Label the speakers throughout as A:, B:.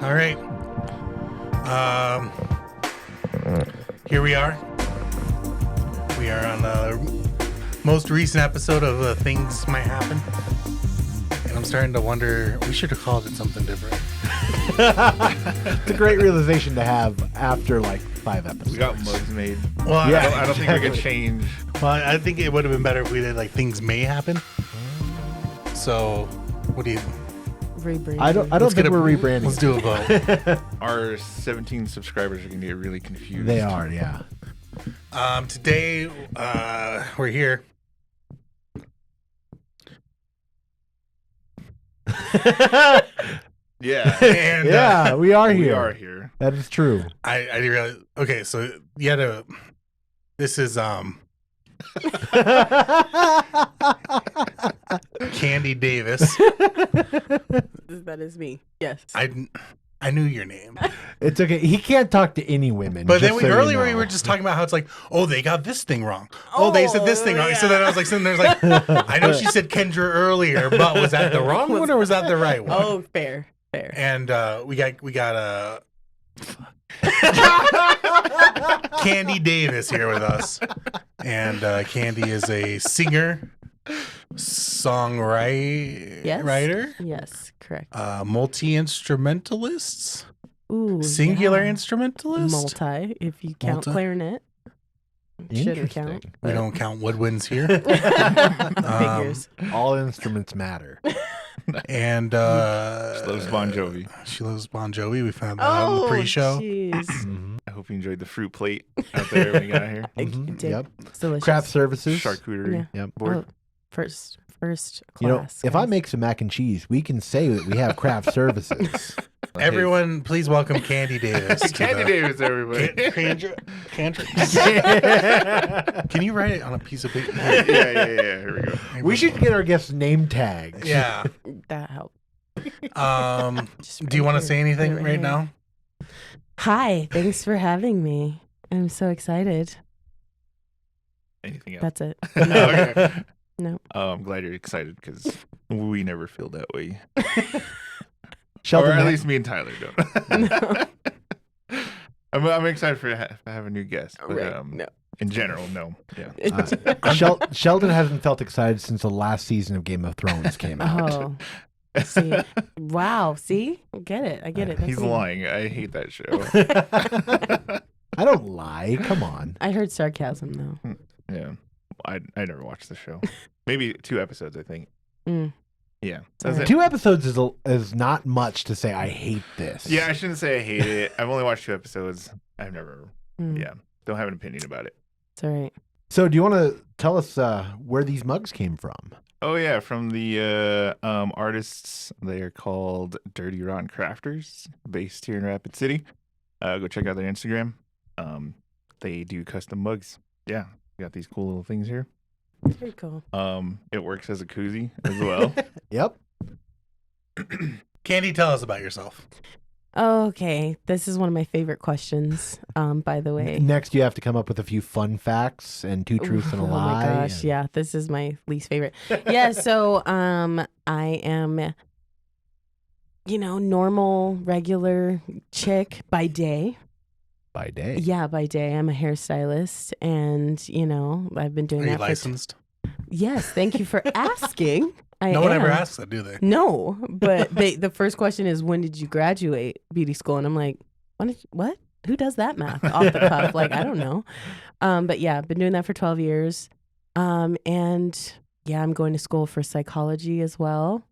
A: All right. Here we are. We are on the most recent episode of Things Might Happen. And I'm starting to wonder, we should have called it something different.
B: It's a great realization to have after like 5 episodes.
C: We got mugs made.
A: Well,
B: Yeah.
C: I don't think we could change.
A: Well, I think it would have been better if we did like Things May Happen. So, what do you...
D: Rebranding.
B: I don't think we're rebranding.
A: Let's do a vote.
C: Our 17 subscribers are going to get really confused.
B: They are, yeah.
A: Today, we're here.
C: Yeah.
A: And,
B: Yeah, we are
C: We
B: here.
C: are here.
B: That is true.
A: I didn't realize... Okay, so you had to... This is, Kandie Davis.
D: That is me. Yes.
A: I knew your name.
B: It's okay. He can't talk to any women.
A: But then
B: just so you
A: earlier
B: know.
A: we were just talking about how it's like, oh, they got this thing wrong. Oh, they said this thing wrong.
D: yeah.
A: So then I was like, sitting there like, I know she said Kendra earlier, but was that the wrong one or was that the right one?
D: Oh, fair.
A: And we got Kandie Davis here with us. And Kandie is a singer, songwriter,
D: Yes, correct.
A: multi-instrumentalist,
D: Ooh,
A: singular
D: yeah.
A: instrumentalist.
D: Multi, if you count
A: Multi?
D: clarinet. Shouldn't count.
B: Interesting.
A: We don't count woodwinds here.
D: Figures.
B: All instruments matter.
A: And
C: She loves Bon Jovi.
A: She loves Bon Jovi. We found that out in the pre-show.
D: Jeez.
C: I hope you enjoyed the fruit plate out there when you got here.
B: Mhm,
D: Did.
B: Yep.
D: It's delicious.
B: Craft services.
C: Charcuterie
D: Yeah.
B: Yep.
C: board.
D: Oh, first class.
B: You know, if I
D: guys.
B: make some mac and cheese, we can say that we have craft services.
A: Everyone, please welcome Kandie Davis. to
C: Kandie
A: the-
C: Davis, everybody.
A: Can you write it on a piece of paper?
C: yeah. Here we go.
B: We should get our guests name tags.
A: Yeah.
D: that helped. Just
A: Do you want to
D: here.
A: say anything
D: Right
A: right
D: here.
A: now?
D: Hi, thanks for having me. I'm so excited.
C: Anything else?
D: That's it.
C: Okay.
D: No.
C: I'm glad you're excited because we never feel that way.
B: Sheldon,
C: Or at least me and Tyler don't. I'm excited to have a new guest. But,
D: Right. No.
C: In general, no. Yeah.
B: Sheldon hasn't felt excited since the last season of Game of Thrones came out.
D: Oh. See. Wow. See? I get it. That's
C: He's
D: me.
C: lying. I hate that show.
B: I don't lie. Come on.
D: I heard sarcasm though.
C: Yeah. I never watched the show. Maybe 2 episodes, I think.
D: Mm.
C: Yeah.
D: That's
C: That's it.
B: 2 episodes is not much to say I hate this.
C: Yeah, I shouldn't say I hate it. I've only watched 2 episodes. I've never,
D: Mm.
C: don't have an opinion about it.
D: It's all right.
B: So do you want to tell us where these mugs came from?
C: Oh yeah, from the artists. They are called Dirty Rotten Crafters, based here in Rapid City. Go check out their Instagram. They do custom mugs. Yeah, got these cool little things here.
D: Very cool.
C: It works as a koozie as well.
B: Yep.
A: Kandie, tell us about yourself.
D: Okay. This is one of my favorite questions, by the way.
B: Next, you have to come up with a few fun facts and 2 truths and a lie.
D: Oh my gosh,
B: and-
D: yeah. This is my least favorite. Yeah, so I am normal, regular chick by day.
B: By day.
D: Yeah, by day. I'm a hairstylist and, I've been doing
A: Are you
D: that
A: licensed?
D: Yes, thank you for asking.
A: No one ever
D: am.
A: asks that, do they?
D: No, but the first question is, when did you graduate beauty school? And I'm like, what? Who does that math off the cuff? Like, I don't know. But yeah, I've been doing that for 12 years. And yeah, I'm going to school for psychology as well.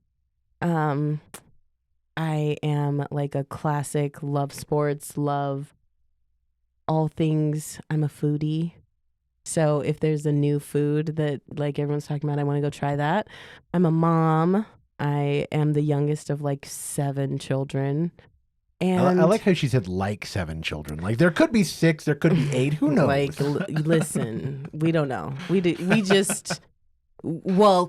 D: I am like a classic, love sports, love all things. I'm a foodie. So if there's a new food that like everyone's talking about, I want to go try that. I'm a mom. I am the youngest of like 7 children. And
B: I like how she said like 7 children. Like there could be 6, there could be 8. Who knows?
D: like, listen, we don't know. We just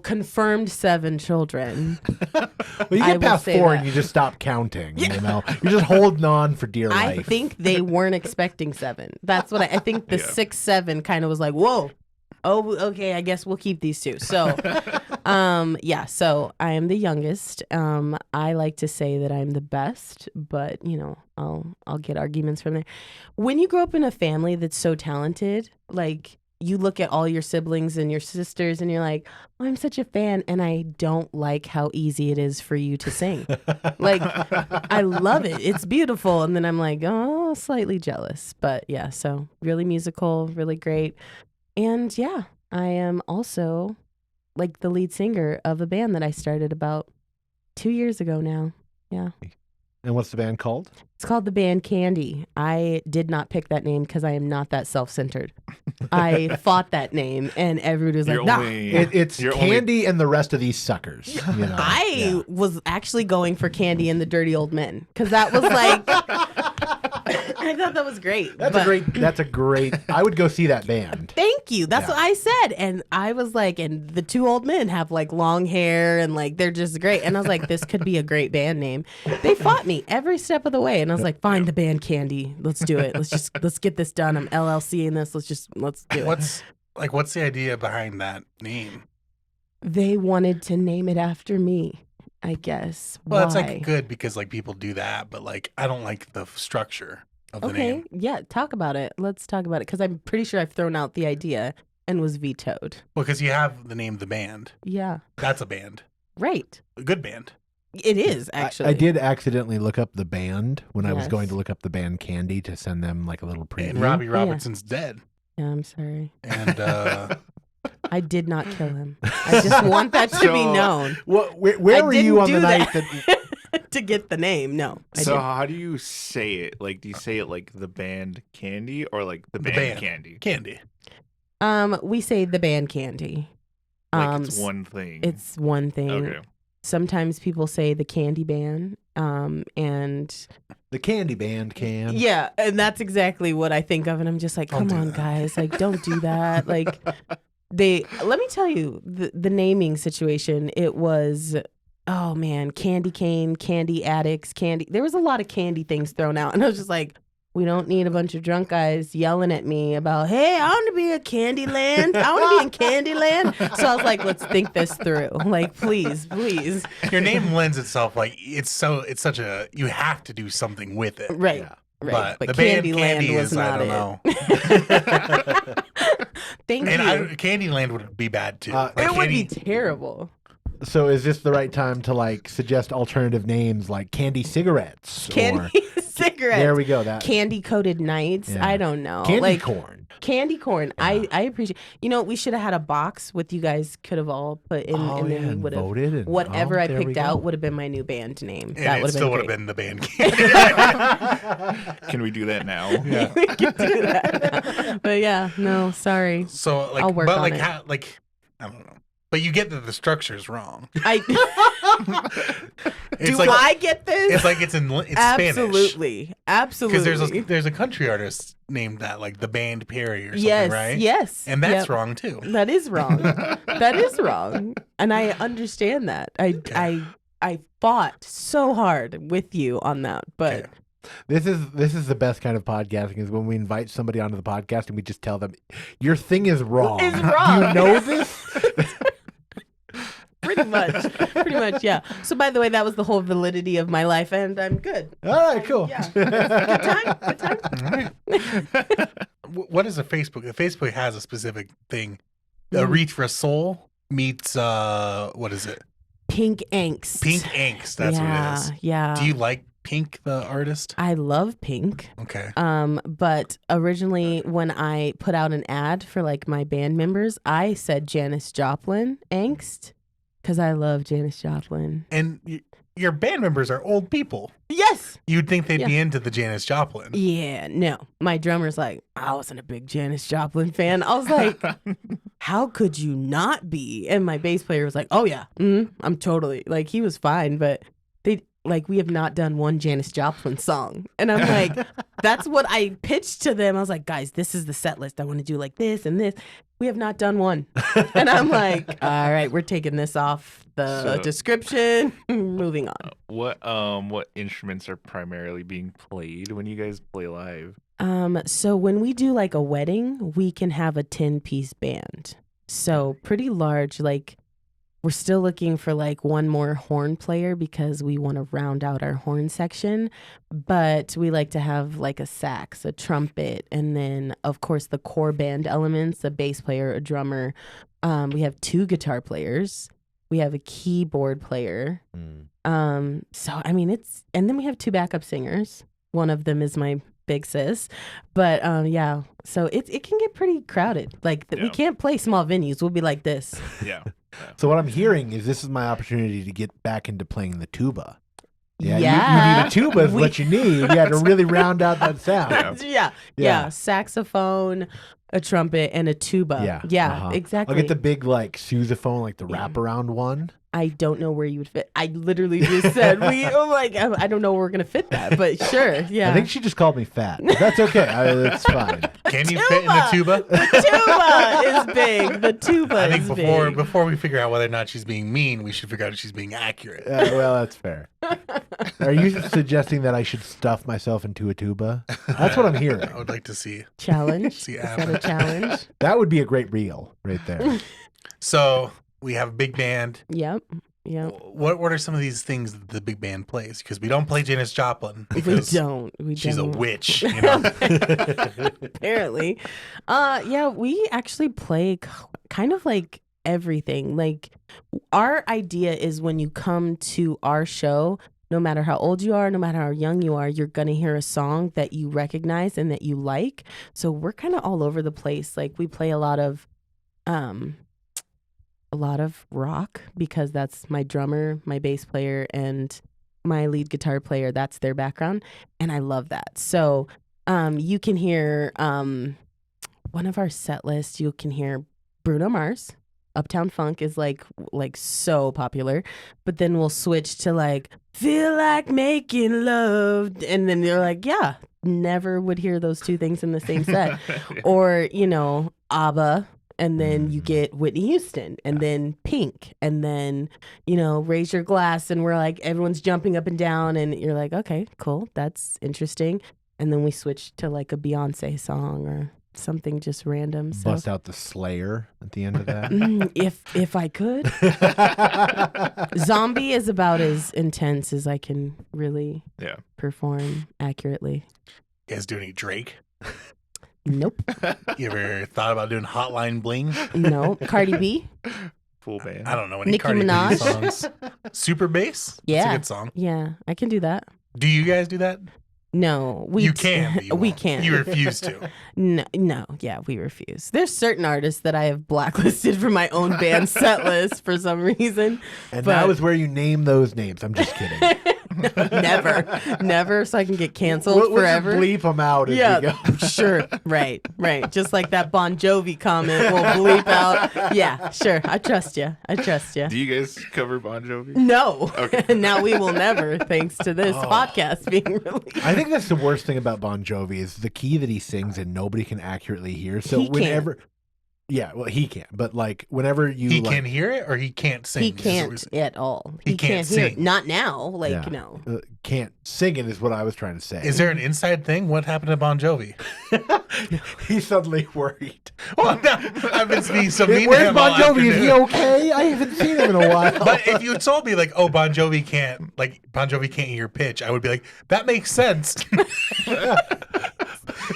D: confirmed 7 children.
B: Well, you
D: I
B: get
D: will
B: past
D: say
B: 4
D: that.
B: and you just stop counting. You know, you're just holding on for dear
D: I
B: life.
D: think they weren't expecting 7. That's what I think. The
C: Yeah.
D: 6, 7 kind of was like, whoa. Oh, okay. I guess we'll keep these two. So, yeah. So I am the youngest. I like to say that I'm the best, but I'll get arguments from there. When you grow up in a family that's so talented, like you look at all your siblings and your sisters, and you're like, oh, I'm such a fan, and I don't like how easy it is for you to sing. Like, I love it. It's beautiful, and then I'm like, oh, slightly jealous. But yeah, so really musical, really great. And yeah, I am also like the lead singer of a band that I started about 2 years ago now. Yeah.
B: And what's the band called?
D: It's called the Band Kandie. I did not pick that name because I am not that self-centered. I fought that name, and everybody was like, nah.
B: It's Candy and the rest of these suckers.
D: I was actually going for Candy and the Dirty Old Men because that was like... I thought that was great.
B: That's a great. I would go see that band.
D: Thank you. That's what I said. And I was like, and the two old men have like long hair and like they're just great. And I was like, this could be a great band name. They fought me every step of the way. And I was like, fine, the Band Kandie. Let's do it. Let's get this done. I'm LLC in this. Let's do it.
A: What's the idea behind that name?
D: They wanted to name it after me, I guess.
A: Well, it's like good because like people do that, but like I don't like the structure of the name.
D: Yeah, talk about it. Let's talk about it because I'm pretty sure I've thrown out the idea and was vetoed.
A: Well, because you have the name The Band.
D: Yeah.
A: That's a band.
D: Right.
A: A good band.
D: It is, actually.
B: I did accidentally look up the band when I was going to look up the Band Kandie to send them like a little preview.
A: And Robbie Robertson's dead.
D: Yeah, I'm sorry.
A: And
D: I did not kill him. I just want that to be known.
B: Where were you on the night that...
D: to get the name? No.
C: So how do you say it? Like, do you say it like the Band Kandie or like the Band Kandie?
A: Kandie.
D: We say the Band Kandie.
C: Like it's one thing.
D: It's one thing.
C: Okay.
D: Sometimes people say the Candy Band, and
B: the Candy Band can.
D: Yeah, and that's exactly what I think of, and I'm just like, come on, guys, like, don't do that. Like, let me tell you, the naming situation. It was, oh man, Candy Cane, Candy Addicts, Candy. There was a lot of candy things thrown out, and I was just like, we don't need a bunch of drunk guys yelling at me about, hey, I want to be a Candyland. I want to be in Candyland. So I was like, let's think this through. Like, please.
A: Your name lends itself, like, it's such a, you have to do something with it.
D: Right. Yeah. Right.
A: But the Band Kandie was not I don't know.
D: Thank you.
A: Candyland would be bad too.
D: It would be terrible.
B: So is this the right time to like suggest alternative names like Candy Cigarettes?
D: Cigarettes.
B: There we go. That
D: Candy Coated Nights. Yeah. I don't know.
B: Candy Corn.
D: Candy Corn. Yeah. I appreciate. We should have had a box with you guys could have all put in, and then we would have voted. Whatever I picked out would have been my new band name.
A: And that would have been the Band Kandie.
C: Can we do that now?
D: Yeah. We can do that now. But yeah, no, sorry.
A: So like,
D: I'll work on it.
A: I don't know. But you get that the structure's wrong.
D: Do I get this?
A: It's like it's Spanish.
D: Absolutely.
A: Because there's a country artist named that, like the Band Perry or something, right?
D: Yes.
A: And that's wrong too.
D: That is wrong. That is wrong. And I understand that. I fought so hard with you on that, but.
A: Okay.
B: This is the best kind of podcasting is when we invite somebody onto the podcast and we just tell them your thing is wrong.
D: It's wrong.
B: Do you know this?
D: Pretty much, yeah. So by the way, that was the whole validity of my life, and I'm good.
B: All right, cool.
D: Yeah. Good time.
A: All right. What is a Facebook? The Facebook has a specific thing. Aretha Soul meets what is it?
D: Pink Angst.
A: Pink Angst. That's what it is.
D: Yeah.
A: Do you like Pink, the artist?
D: I love Pink.
A: Okay.
D: But originally when I put out an ad for like my band members, I said Janis Joplin Angst because I love Janis Joplin.
A: And your band members are old people.
D: Yes.
A: You'd think they'd be into the Janis Joplin.
D: Yeah, no. My drummer's like, I wasn't a big Janis Joplin fan. I was like, how could you not be? And my bass player was like, oh yeah, I'm totally, like, he was fine, but we have not done one Janis Joplin song. And I'm like, that's what I pitched to them. I was like, guys, this is the set list. I want to do like this and this. We have not done one. And I'm like, all right, we're taking this off the description. Moving on.
C: What instruments are primarily being played when you guys play live?
D: So when we do like a wedding, we can have a 10-piece band. So pretty large, like we're still looking for like one more horn player because we want to round out our horn section. But we like to have like a sax, a trumpet, and then of course the core band elements, a bass player, a drummer. We have 2 guitar players. We have a keyboard player. So I mean and then we have 2 backup singers. One of them is my big sis. But yeah, so it can get pretty crowded. Like we can't play small venues. We'll be like this.
C: Yeah.
B: So what I'm hearing is this is my opportunity to get back into playing the tuba. Yeah,
D: Yeah.
B: you need a tuba is what you need. You got to really round out that sound.
D: Yeah. Saxophone, a trumpet, and a tuba. Yeah, exactly.
B: I'll get the big like sousaphone, like the wraparound one.
D: I don't know where you would fit. I literally just said I don't know where we're gonna fit that, but sure, yeah.
B: I think she just called me fat. But that's okay. It's fine.
A: Can you fit in the tuba?
D: The tuba is big. The tuba
A: I think
D: is
A: before we figure out whether or not she's being mean, we should figure out if she's being accurate.
B: Well, that's fair. Are you suggesting that I should stuff myself into a tuba? That's what I'm hearing.
A: I would like to see.
D: Challenge.
A: See
D: Is that a challenge?
B: That would be a great reel right there.
A: So we have a big band.
D: Yep.
A: What are some of these things that the big band plays? Because we don't play Janis Joplin.
D: We don't.
A: She's a witch. You know?
D: Apparently. Yeah, we actually play kind of like everything. Like our idea is when you come to our show, no matter how old you are, no matter how young you are, you're going to hear a song that you recognize and that you like. So we're kind of all over the place. Like we play a lot of rock because that's my drummer, my bass player, and my lead guitar player. That's their background. And I love that. So you can hear one of our set lists, you can hear Bruno Mars. Uptown Funk is like so popular, but then we'll switch to like feel like making love, and then you're like, yeah, never would hear those 2 things in the same set. Or ABBA, and then you get Whitney Houston, and then Pink, and then Raise Your Glass, and we're like everyone's jumping up and down, and you're like, okay, cool, that's interesting. And then we switch to like a Beyonce song or something just random. So.
B: Bust out the Slayer at the end of that.
D: If I could. Zombie is about as intense as I can really perform accurately.
A: You guys do any Drake?
D: Nope.
A: You ever thought about doing Hotline Bling?
D: No. Cardi B?
C: Full band.
A: I don't know any
D: Nicki
A: Cardi
D: Minaj?
A: B songs. Super Bass?
D: Yeah.
A: That's a good song.
D: Yeah, I can do that.
A: Do you guys do that?
D: No,
A: You can, but you
D: we
A: won't.
D: can't.
A: You refuse to.
D: No, yeah, we refuse. There's certain artists that I have blacklisted from my own band set list for some reason.
B: And
D: but
B: that was where you name those names. I'm just kidding.
D: never, so I can get canceled forever.
B: We'll just bleep them out as we go.
D: Sure, right. Just like that Bon Jovi comment, we'll bleep out. Yeah, sure, I trust you.
C: Do you guys cover Bon Jovi?
D: No,
C: Okay.
D: Now we will never, thanks to this podcast being released.
B: I think that's the worst thing about Bon Jovi is the key that he sings and nobody can accurately hear. So
D: He can't.
B: whenever, yeah, well, he can't. But like whenever you,
A: He can hear it or he can't sing?
D: He
A: is what we're
D: can't
A: saying.
D: at all.
A: He can't
D: hear
A: sing.
D: it. Not now. Like
B: Yeah.
D: no.
B: Can't sing it is what I was trying to say.
A: Is there an inside thing? What happened to Bon Jovi?
B: He's suddenly worried.
A: Well, no, I've been being so mean to
B: Where's
A: him all
B: Bon Jovi? Is he
A: afternoon.
B: okay? I haven't seen him in a while.
A: But if you told me like, oh, Bon Jovi can't hear pitch, I would be like, that makes sense.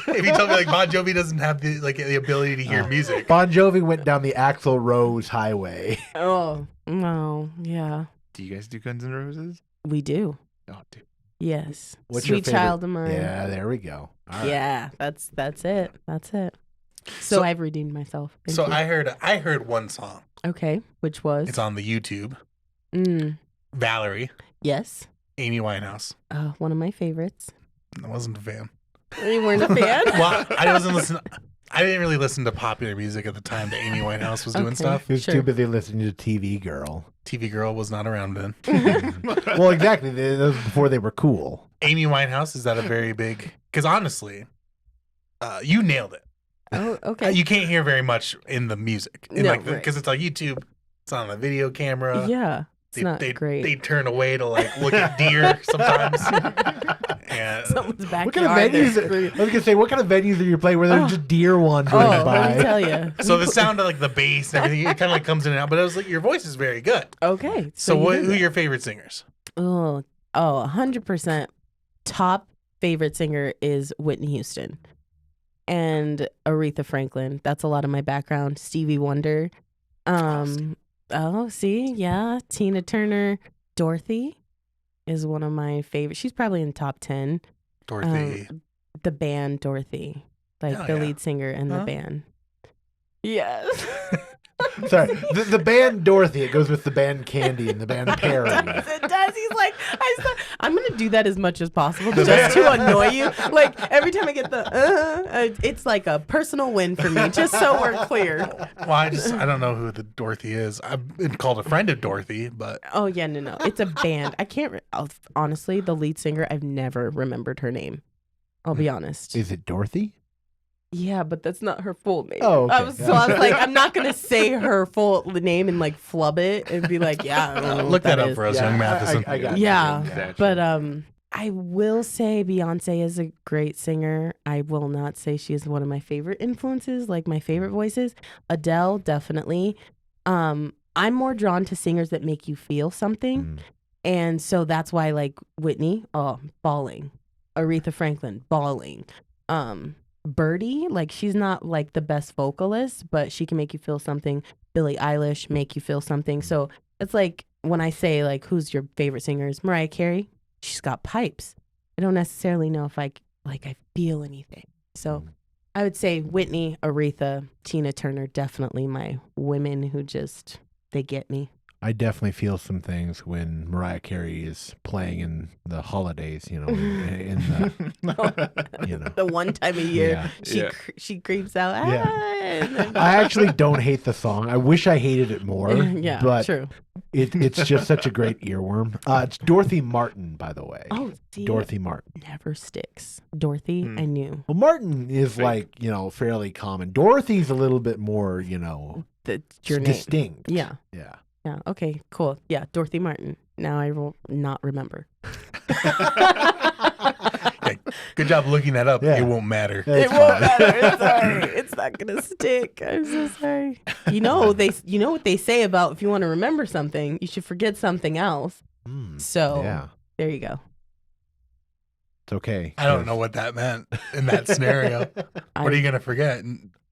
A: If you told me like Bon Jovi doesn't have the ability to hear music,
B: Bon Jovi went down the Axl Rose highway.
D: Oh no. Yeah,
C: Do you guys do Guns N' Roses?
D: we do.
C: Oh, dude.
D: Yes.
B: What's your
D: Sweet
B: favorite?
D: child of mine.
B: Yeah, there we go. All right.
D: Yeah, that's it. That's it. So I've redeemed myself. Thank
A: so
D: you.
A: I heard one song.
D: Okay, which was?
A: It's on the YouTube. Valerie,
D: Yes.
A: Amy Winehouse.
D: One of my favorites.
A: I wasn't a fan.
D: You weren't a fan?
A: Well, I wasn't listening. I didn't really listen to popular music at the time that Amy Winehouse was doing
D: Okay.
A: stuff.
B: He was
D: Sure.
B: too busy listening to TV Girl.
A: TV Girl was not around then.
B: Well, exactly. That was before they were cool.
A: Amy Winehouse, is that a very big? Because honestly, you nailed it.
D: Oh, okay.
A: You can't hear very much in the music,
D: No, right.
A: because it's on YouTube. It's on a video camera.
D: Yeah. It's not
A: they
D: great.
A: They turn away to like look at deer sometimes. can't.
D: Someone's
B: What kind of
D: backyard.
B: venues? I was gonna say, what kind of venues are you playing where there's just deer wandering
D: Oh, let me
B: by?
D: tell you.
A: So the sound of like the bass and everything, it kind of like comes in and out. But it was like your voice is very good.
D: Okay.
A: So
D: you did
A: who are
D: it.
A: your favorite singers?
D: Oh, 100% top favorite singer is Whitney Houston and Aretha Franklin. That's a lot of my background. Stevie Wonder. Oh, see, yeah. Tina Turner. Dorothy is one of my favorites. She's probably in top 10.
A: Dorothy.
D: The band Dorothy, like
A: Oh,
D: the
A: yeah.
D: lead singer in the
A: Huh?
D: band. Yes.
B: Sorry, the band Dorothy. It goes with the band Kandie and the band Perry.
D: It does. He's like, I'm going to do that as much as possible just to annoy you. Like, every time I get it's like a personal win for me, just so we're clear.
A: Well, I don't know who the Dorothy is. I've been called a friend of Dorothy, but
D: Oh, yeah, no. It's a band. I can't, honestly, the lead singer, I've never remembered her name. I'll be honest.
B: Is it Dorothy?
D: Yeah, but that's not her full name.
B: Oh, okay.
D: I was like, I'm not going to say her full name and like flub it and be like, yeah, I don't know
A: look
D: what
A: that up
D: is.
A: for us, young Mathieson.
B: I got you.
D: Yeah,
C: Gotcha.
D: but I will say Beyonce is a great singer. I will not say she is one of my favorite influences, like my favorite voices. Adele, definitely. I'm more drawn to singers that make you feel something. And so that's why, like, Whitney, bawling. Aretha Franklin, bawling. Birdie, like, she's not like the best vocalist, but she can make you feel something. Billie Eilish, make you feel something. So it's like when I say, like, who's your favorite singers? Mariah Carey, she's got pipes. I don't necessarily know if I feel anything. So I would say Whitney, Aretha, Tina Turner, definitely my women who just, they get me.
B: I definitely feel some things when Mariah Carey is playing in the holidays, in the,
D: The one time a year
B: Yeah.
D: she creeps out.
B: Yeah.
D: And then-
B: I actually don't hate the song. I wish I hated it more.
D: yeah,
B: but
D: true.
B: it's just such a great earworm. It's Dorothy Martin, by the way.
D: Oh, see,
B: Dorothy Martin.
D: never sticks. Dorothy, I knew.
B: Well, Martin is like, fairly common. Dorothy's a little bit more,
D: That's your name.
B: distinct.
D: Yeah.
B: Yeah.
D: Yeah. Okay, cool. Yeah, Dorothy Martin. Now I will not remember.
A: Okay, good job looking that up.
B: Yeah.
A: It won't matter.
B: It's
D: It won't
B: fine.
D: matter. It's all right. It's not gonna stick. I'm so sorry. You know what they say about if you want to remember something, you should forget something else. So
B: Yeah.
D: there you go.
B: It's okay.
A: I don't know what that meant in that scenario. What are you gonna forget?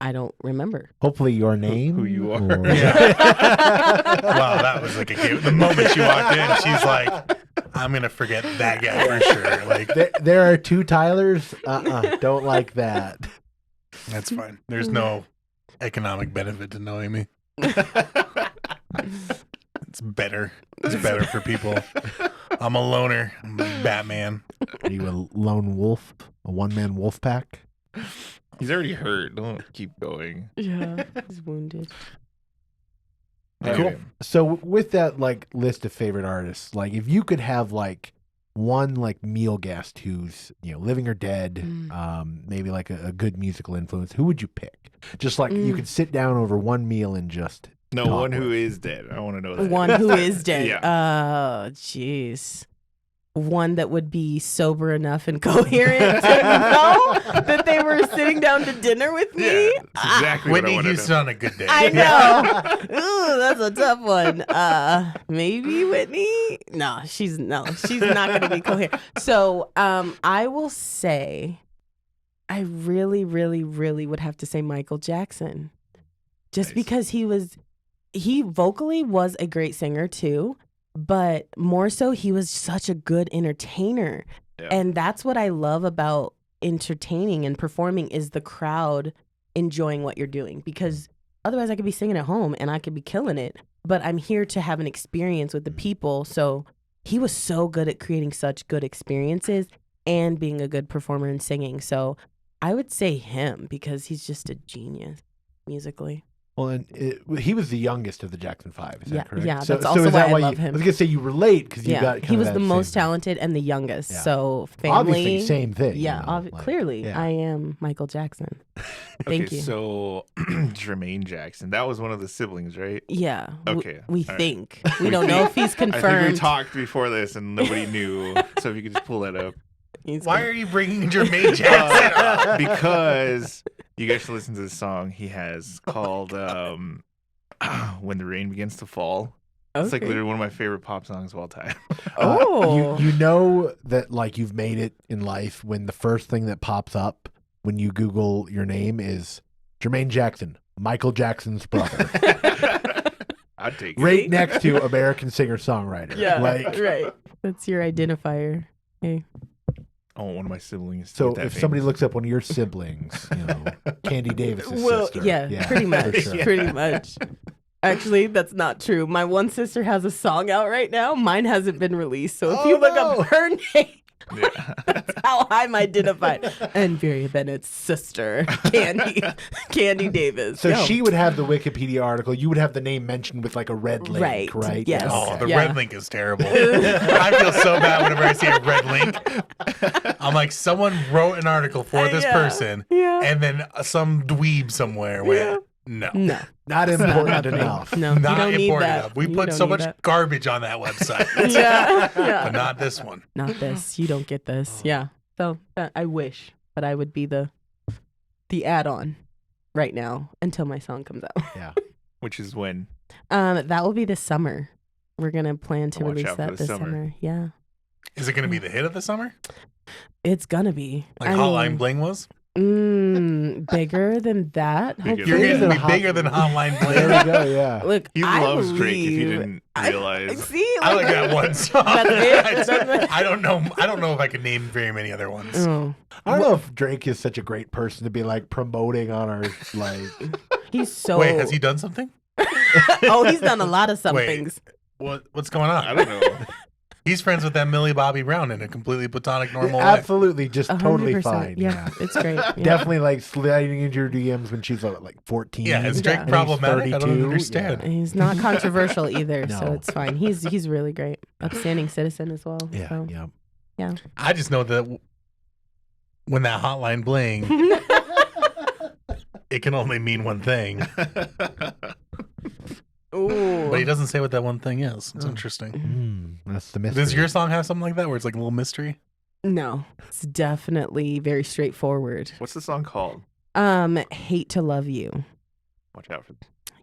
D: I don't remember.
B: Hopefully your name.
C: Who you are.
B: or-
A: Yeah. Wow, that was like a game. The moment she walked in, she's like, "I'm gonna forget that guy for sure." Like
B: There are two Tylers. Don't like that.
A: that's fine. There's no economic benefit to knowing me. It's better. It's better for people. I'm a loner. I'm a Batman.
B: Are you a lone wolf? A one-man wolf pack?
C: He's already hurt. Don't keep going.
D: Yeah, he's wounded.
C: Okay.
B: So with that list of favorite artists, if you could have one meal guest who's living or dead, maybe a good musical influence, who would you pick? Just you could sit down over one meal and just
C: No,
B: talk
C: one who
B: with.
C: is dead. I want to know that.
D: One who is dead.
C: Yeah.
D: Oh, jeez. One that would be sober enough and coherent to know that they were sitting down to dinner with me.
C: Yeah, that's exactly what I
A: Whitney
C: want to
A: Houston
C: know.
A: on a good day.
D: I know. Ooh, that's a tough one. Maybe Whitney? No, she's not going to be coherent. So, I will say, I really, really, really would have to say Michael Jackson, just
C: Nice.
D: because he vocally was a great singer too, but more so he was such a good entertainer.
C: Yeah.
D: And that's what I love about entertaining and performing is the crowd enjoying what you're doing, because otherwise I could be singing at home and I could be killing it, but I'm here to have an experience with the people. So he was so good at creating such good experiences and being a good performer and singing. So I would say him because he's just a genius musically.
B: Well, and he was the youngest of the Jackson Five. Is that correct?
D: Yeah,
B: So
D: that's also
B: is that
D: why I
B: you,
D: love him.
B: I was gonna say you relate because you got.
D: He was
B: that
D: the most
B: same-
D: talented and the youngest.
B: Yeah.
D: So family,
B: Obviously, same thing.
D: Yeah, clearly,
B: yeah.
D: I am Michael Jackson. Thank
C: Okay,
D: you.
C: so Jermaine Jackson, that was one of the siblings, right?
D: Yeah.
C: Okay,
D: We
C: all right.
D: think. We don't know if he's
C: I think we
D: confirmed.
C: talked before this and nobody knew. So if you could just pull that up.
A: Why are you bringing Jermaine Jackson up?
C: Because you guys should listen to this song he has called When the Rain Begins to Fall. It's like literally one of my favorite pop songs of all time.
B: You know that like you've made it in life when the first thing that pops up when you Google your name is Jermaine Jackson, Michael Jackson's brother.
C: I'd take it.
B: Right next to American singer-songwriter.
D: Yeah,
B: Like,
D: right. That's your identifier. Hey.
C: I want one of my siblings. to
B: so
C: get that
B: if somebody
C: famous.
B: looks up one of your siblings, you know, Kandie Davis'
D: Well,
B: sister.
D: yeah, pretty
B: for
D: much.
B: sure.
D: Pretty much. Actually, that's not true. My one sister has a song out right now. Mine hasn't been released. So if you look up her name, that's how I'm identified. And Vera Bennett's sister, Kandie Davis.
B: So
D: Yo.
B: she would have the Wikipedia article. You would have the name mentioned with like a red link, right?
D: Yes.
A: Oh, the
D: Yeah.
A: red link is terrible. I feel so bad whenever I see a red link. I'm like, someone wrote an article for this
D: Yeah.
A: person,
D: Yeah.
A: and then some dweeb somewhere went, no.
D: No.
B: Not
D: It's not
B: important
D: happening.
B: enough.
D: No, you
A: Not
D: don't need
A: important
D: that.
A: enough. We
D: You
A: put
D: don't
A: so
D: need
A: much
D: that.
A: garbage on that website,
D: Yeah.
A: but not this one.
D: Not this. You don't get this. Yeah. So I wish, but I would be the add-on right now until my song comes out.
B: Yeah.
C: Which is when?
D: That will be this summer. We're gonna plan to
C: Watch
D: release
C: out for
D: that
C: the
D: this
C: summer.
D: summer. Yeah,
A: Is it going to be the hit of the summer?
D: it's gonna be.
A: Like
D: I
A: Hotline
D: mean,
A: Bling was?
D: Bigger than that.
C: Bigger.
D: hopefully.
A: You're
B: Bigger
A: going to
B: than
A: be
B: Hot-
A: bigger than Hotline
B: There
A: Bling.
B: we go. Yeah.
D: Look,
C: He
D: I
C: loves Drake. If you
D: believe-
C: didn't
D: I
C: realize.
D: see.
A: I like that one song.
D: That's it? That's it?
A: I don't know. I don't know if I could name very many other ones.
D: Oh,
B: I don't know if Drake is such a great person to be like promoting on our like.
D: he's so.
A: Wait, has he done something?
D: Oh, he's done a lot of
A: Wait.
D: somethings.
A: What's going on?
C: I don't know.
A: He's friends with that Millie Bobby Brown in a completely platonic, normal way.
B: Absolutely, just totally
D: 100%.
B: fine.
D: Yeah, it's great. Yeah.
B: Definitely like sliding into your DMs when she's like 14.
A: Yeah, is Drake
D: Yeah.
A: problematic? I don't
B: 32,
A: understand.
D: He's not controversial either, so
B: No.
D: it's fine. He's really great. Upstanding citizen as well.
B: Yeah,
D: so.
B: yeah.
A: I just know that when that Hotline Bling, it can only mean one thing,
D: Ooh.
A: but he doesn't say what that one thing is. It's
B: Oh.
A: interesting.
B: That's the mystery.
A: Does your song have something like that, where it's like a little mystery?
D: No, it's definitely very straightforward.
C: What's the song called?
D: Hate to love you.
C: Watch out for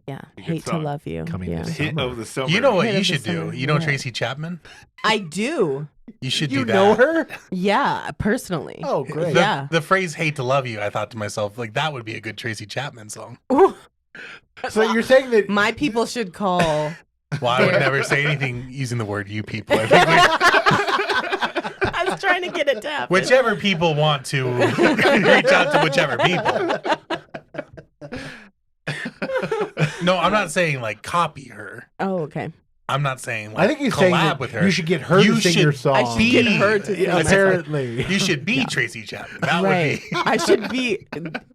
D: Yeah,
C: Good
D: hate to
C: song.
D: love you.
B: Coming
D: yeah.
B: this
C: the hit
B: Summer.
C: of the summer.
A: You know what
D: Hit
A: you
D: of the
A: should do?
D: summer,
A: You know
D: yeah.
A: Tracy Chapman?
D: I do.
A: You should
B: You
A: do that.
B: know her?
D: Yeah, personally.
B: Oh, great.
D: Yeah.
A: The phrase "hate to love you," I thought to myself, like that would be a good Tracy Chapman song.
D: Ooh.
B: So you're saying that
D: My people should call.
A: Well, I would
D: There.
A: never say anything using the word "you people." I think
D: I was trying to get it to happen.
A: whichever people want to reach out to whichever people. No, I'm not saying like copy her.
D: Oh, okay.
A: I'm not saying like
B: I think he's
A: collab
B: saying that
A: with her.
B: you should get her
A: You
B: to sing
A: should-
B: your song.
D: I should get her to sing
B: Yeah,
D: my song.
B: apparently.
A: You should be Tracy Chapman. That
D: Right.
A: would be.
D: I should be.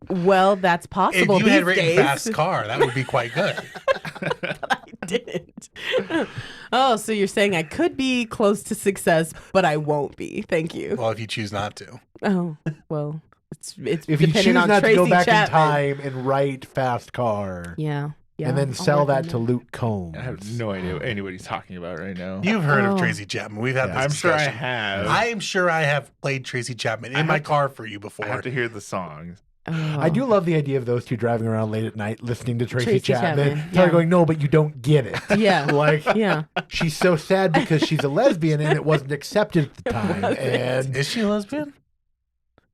D: Well, that's
A: If
D: possible
A: you
D: these
A: had written
D: days.
A: "Fast Car," that would be quite good.
D: I didn't. Oh, so you're saying I could be close to success, but I won't be. Thank you.
A: Well, if you choose not to.
D: Oh, well, it's
B: If you
D: dependent
B: choose
D: on
B: not
D: Tracy
B: to go back
D: Chapman.
B: in time and write Fast Car,
D: Yeah. Yeah.
B: and then
D: I'll
B: sell
D: work on
B: that to Luke Combs.
C: I have no idea what anybody's talking about right now.
A: You've heard
D: Oh.
A: of Tracy Chapman. We've had this
C: I'm sure I
A: discussion.
C: have.
A: I am sure I have played Tracy Chapman in
C: I
A: my
C: have to-
A: car for you
C: I
A: before.
C: have to hear the songs.
D: Oh.
B: I do love the idea of those two driving around late at night listening to Tracy
D: Tracy
B: Chapman.
D: Chapman,
B: Tyler
D: yeah.
B: going, no, but you don't get it.
D: Yeah.
B: Like,
D: Yeah.
B: she's so sad because she's a lesbian and it wasn't accepted at the time.
D: wasn't.
B: And
A: Is she a lesbian?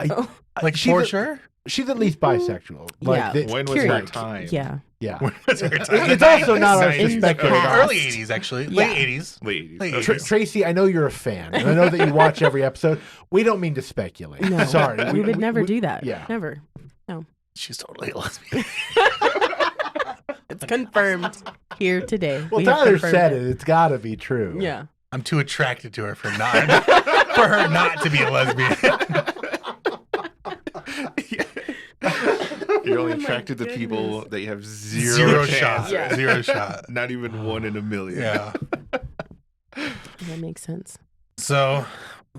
D: Oh.
A: Like
B: she's
A: for
B: a-
A: sure?
B: she's at least bisexual. Like,
D: Yeah.
C: When was
D: Period.
C: her time?
D: Yeah.
B: yeah.
A: When was her time?
B: It's also not ours to
C: In the
B: speculate
D: past.
B: on.
A: Early 80s, actually.
D: Yeah.
A: Late 80s.
C: Ladies.
A: Late
C: Okay.
A: 80s.
B: Tracy, I know you're a fan, and I know that you watch every episode. We don't mean to speculate.
D: No.
B: Sorry.
D: We would never do that.
B: yeah.
D: Never.
A: She's totally a lesbian.
D: It's confirmed here today.
B: Well,
D: We have
B: Tyler
D: confirmed
B: said it. It's got to be true.
D: Yeah.
A: I'm too attracted to her for her not to be a lesbian.
C: You're only
D: Oh my
C: attracted to people
D: goodness.
C: that you have
A: Zero
C: zero
A: shot.
C: chance.
D: Yeah.
A: Zero shot.
C: Not even 1 in a million.
A: Yeah.
D: That makes sense.
A: So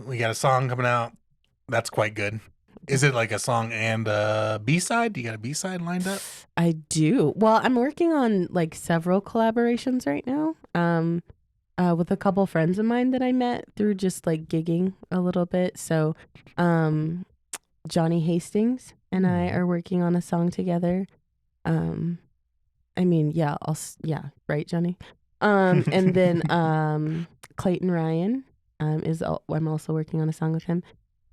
A: we got a song coming out. That's quite good. Is it like a song and a B-side? Do you got a B-side lined up?
D: I do. Well, I'm working on like several collaborations right now. with a couple friends of mine that I met through just like gigging a little bit. So Johnny Hastings and I are working on a song together. I mean, yeah, right, Johnny. And then Clayton Ryan I'm also working on a song with him.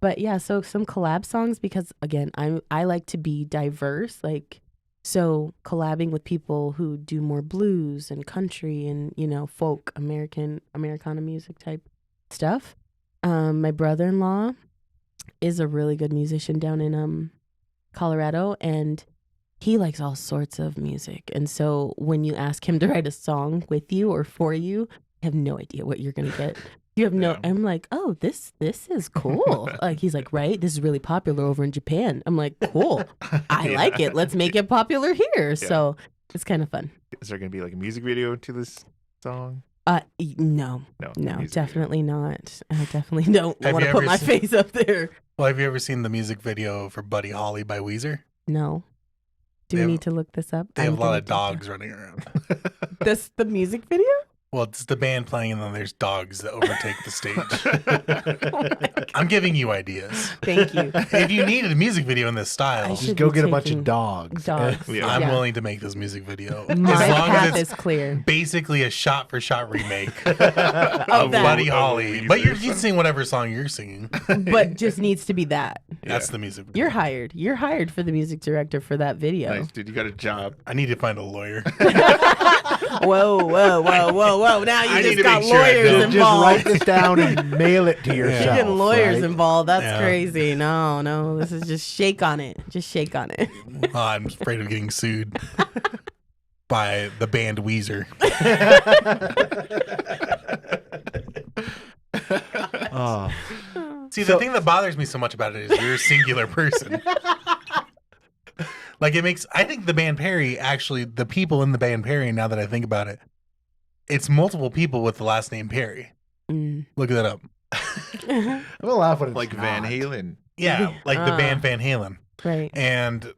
D: But yeah, so some collab songs because again, I like to be diverse, like so collabing with people who do more blues and country and folk Americana music type stuff. My brother-in-law is a really good musician down in Colorado, and he likes all sorts of music. And so when you ask him to write a song with you or for you, I have no idea what you're gonna get. You have no. I'm like, oh, this is cool. Like he's like, right, this is really popular over in Japan. I'm like, cool. I like it. Let's make it popular here. Yeah. So it's kind of fun.
C: Is there gonna be like a music video to this song?
D: No, definitely not. I definitely don't want to put my face up there.
A: Well, have you ever seen the music video for Buddy Holly by Weezer?
D: No. Do we need to look this up?
A: They have a lot of dogs running around.
D: That's the music video?
A: Well, it's the band playing, and then there's dogs that overtake the stage. I'm giving you ideas.
D: Thank you.
A: If you needed a music video in this style,
B: just go get a bunch of dogs.
A: I'm willing to make this music video.
D: My path is clear.
A: Basically a shot-for-shot remake of Buddy Holly. But you can sing whatever song you're singing.
D: But just needs to be that.
A: That's the music video.
D: You're hired for the music director for that video.
C: Nice, dude. You got a job.
A: I need to find a lawyer.
D: Whoa. Now you just got lawyers involved.
B: Just write this down and mail it to yourself.
D: You're getting lawyers involved. That's crazy. No. This is just shake on it. Just shake on it.
A: I'm afraid of getting sued by the band Weezer. See, the thing that bothers me so much about it is you're a singular person. Like I think the band Perry, actually, the people in the band Perry, now that I think about it, it's multiple people with the last name Perry. Look that up.
B: I'm gonna laugh when it's
C: like
B: not.
C: Van Halen.
A: Yeah, like the band Van Halen.
D: Right.
A: And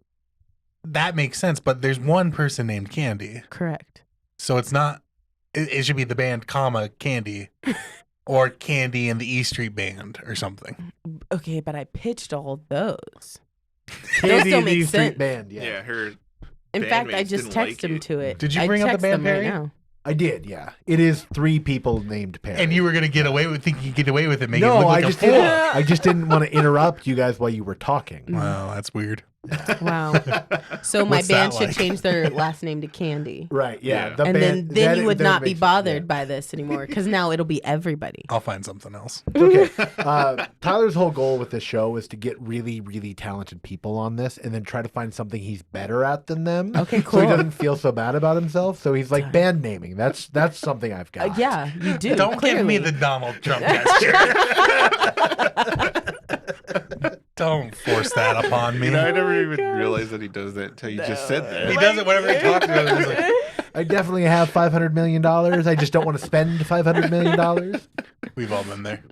A: that makes sense, but there's one person named Kandie.
D: Correct.
A: So it's not, it should be the band, Kandie, or Kandie and the E Street Band or something.
D: Okay, but I pitched all those.
B: Those
D: don't make sense.
B: Band,
C: yeah, her.
D: In fact, I just texted him to it.
A: Did you bring up the band Perry?
D: Right now.
B: I did, yeah. It is 3 people named Perry.
A: And you were going to get away with thinking you get away with it, make
B: no,
A: it look like a fool.
B: I just didn't want to interrupt you guys while you were talking.
A: Wow, that's weird.
D: Wow. So my band should change their last name to Kandie.
B: Right, yeah.
D: And then you would not be bothered by this anymore because now it'll be everybody.
A: I'll find something else.
B: Okay. Tyler's whole goal with this show is to get really, really talented people on this and then try to find something he's better at than them.
D: Okay, cool.
B: So he doesn't feel so bad about himself. So he's like band naming. That's something I've got.
D: Yeah, you do.
A: Don't give me the Donald Trump gesture. Don't force that upon me.
C: I never even realized that he does that until you just said that.
A: He does it whenever he talks about it. He's like,
B: I definitely have $500 million. I just don't want to spend $500 million.
A: We've all been there.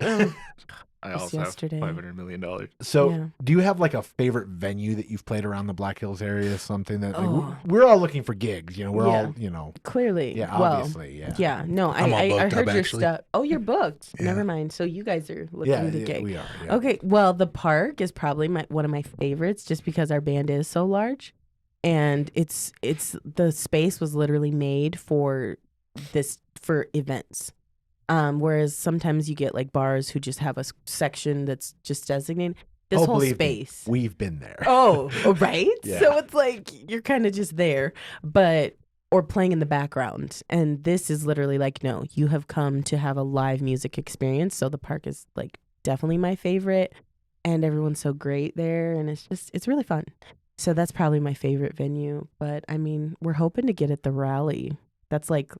C: I also have $500 million.
B: So, do you have like a favorite venue that you've played around the Black Hills area? Something that we're all looking for gigs. We're all
D: clearly.
B: Yeah, obviously.
D: Yeah. No, I heard your stuff. Oh, you're booked. Yeah. Never mind. So you guys are looking to gig.
B: We are. Yeah.
D: Okay. Well, the park is probably one of my favorites, just because our band is so large, and it's the space was literally made for events. Whereas sometimes you get like bars who just have a section that's just designated. This whole space.
B: We've been there.
D: Oh, right?
B: Yeah.
D: So it's like you're kind of just there, or playing in the background. And this is literally like, no, you have come to have a live music experience. So the park is like definitely my favorite. And everyone's so great there. And it's really fun. So that's probably my favorite venue. But I mean, we're hoping to get at the Rally. That's like,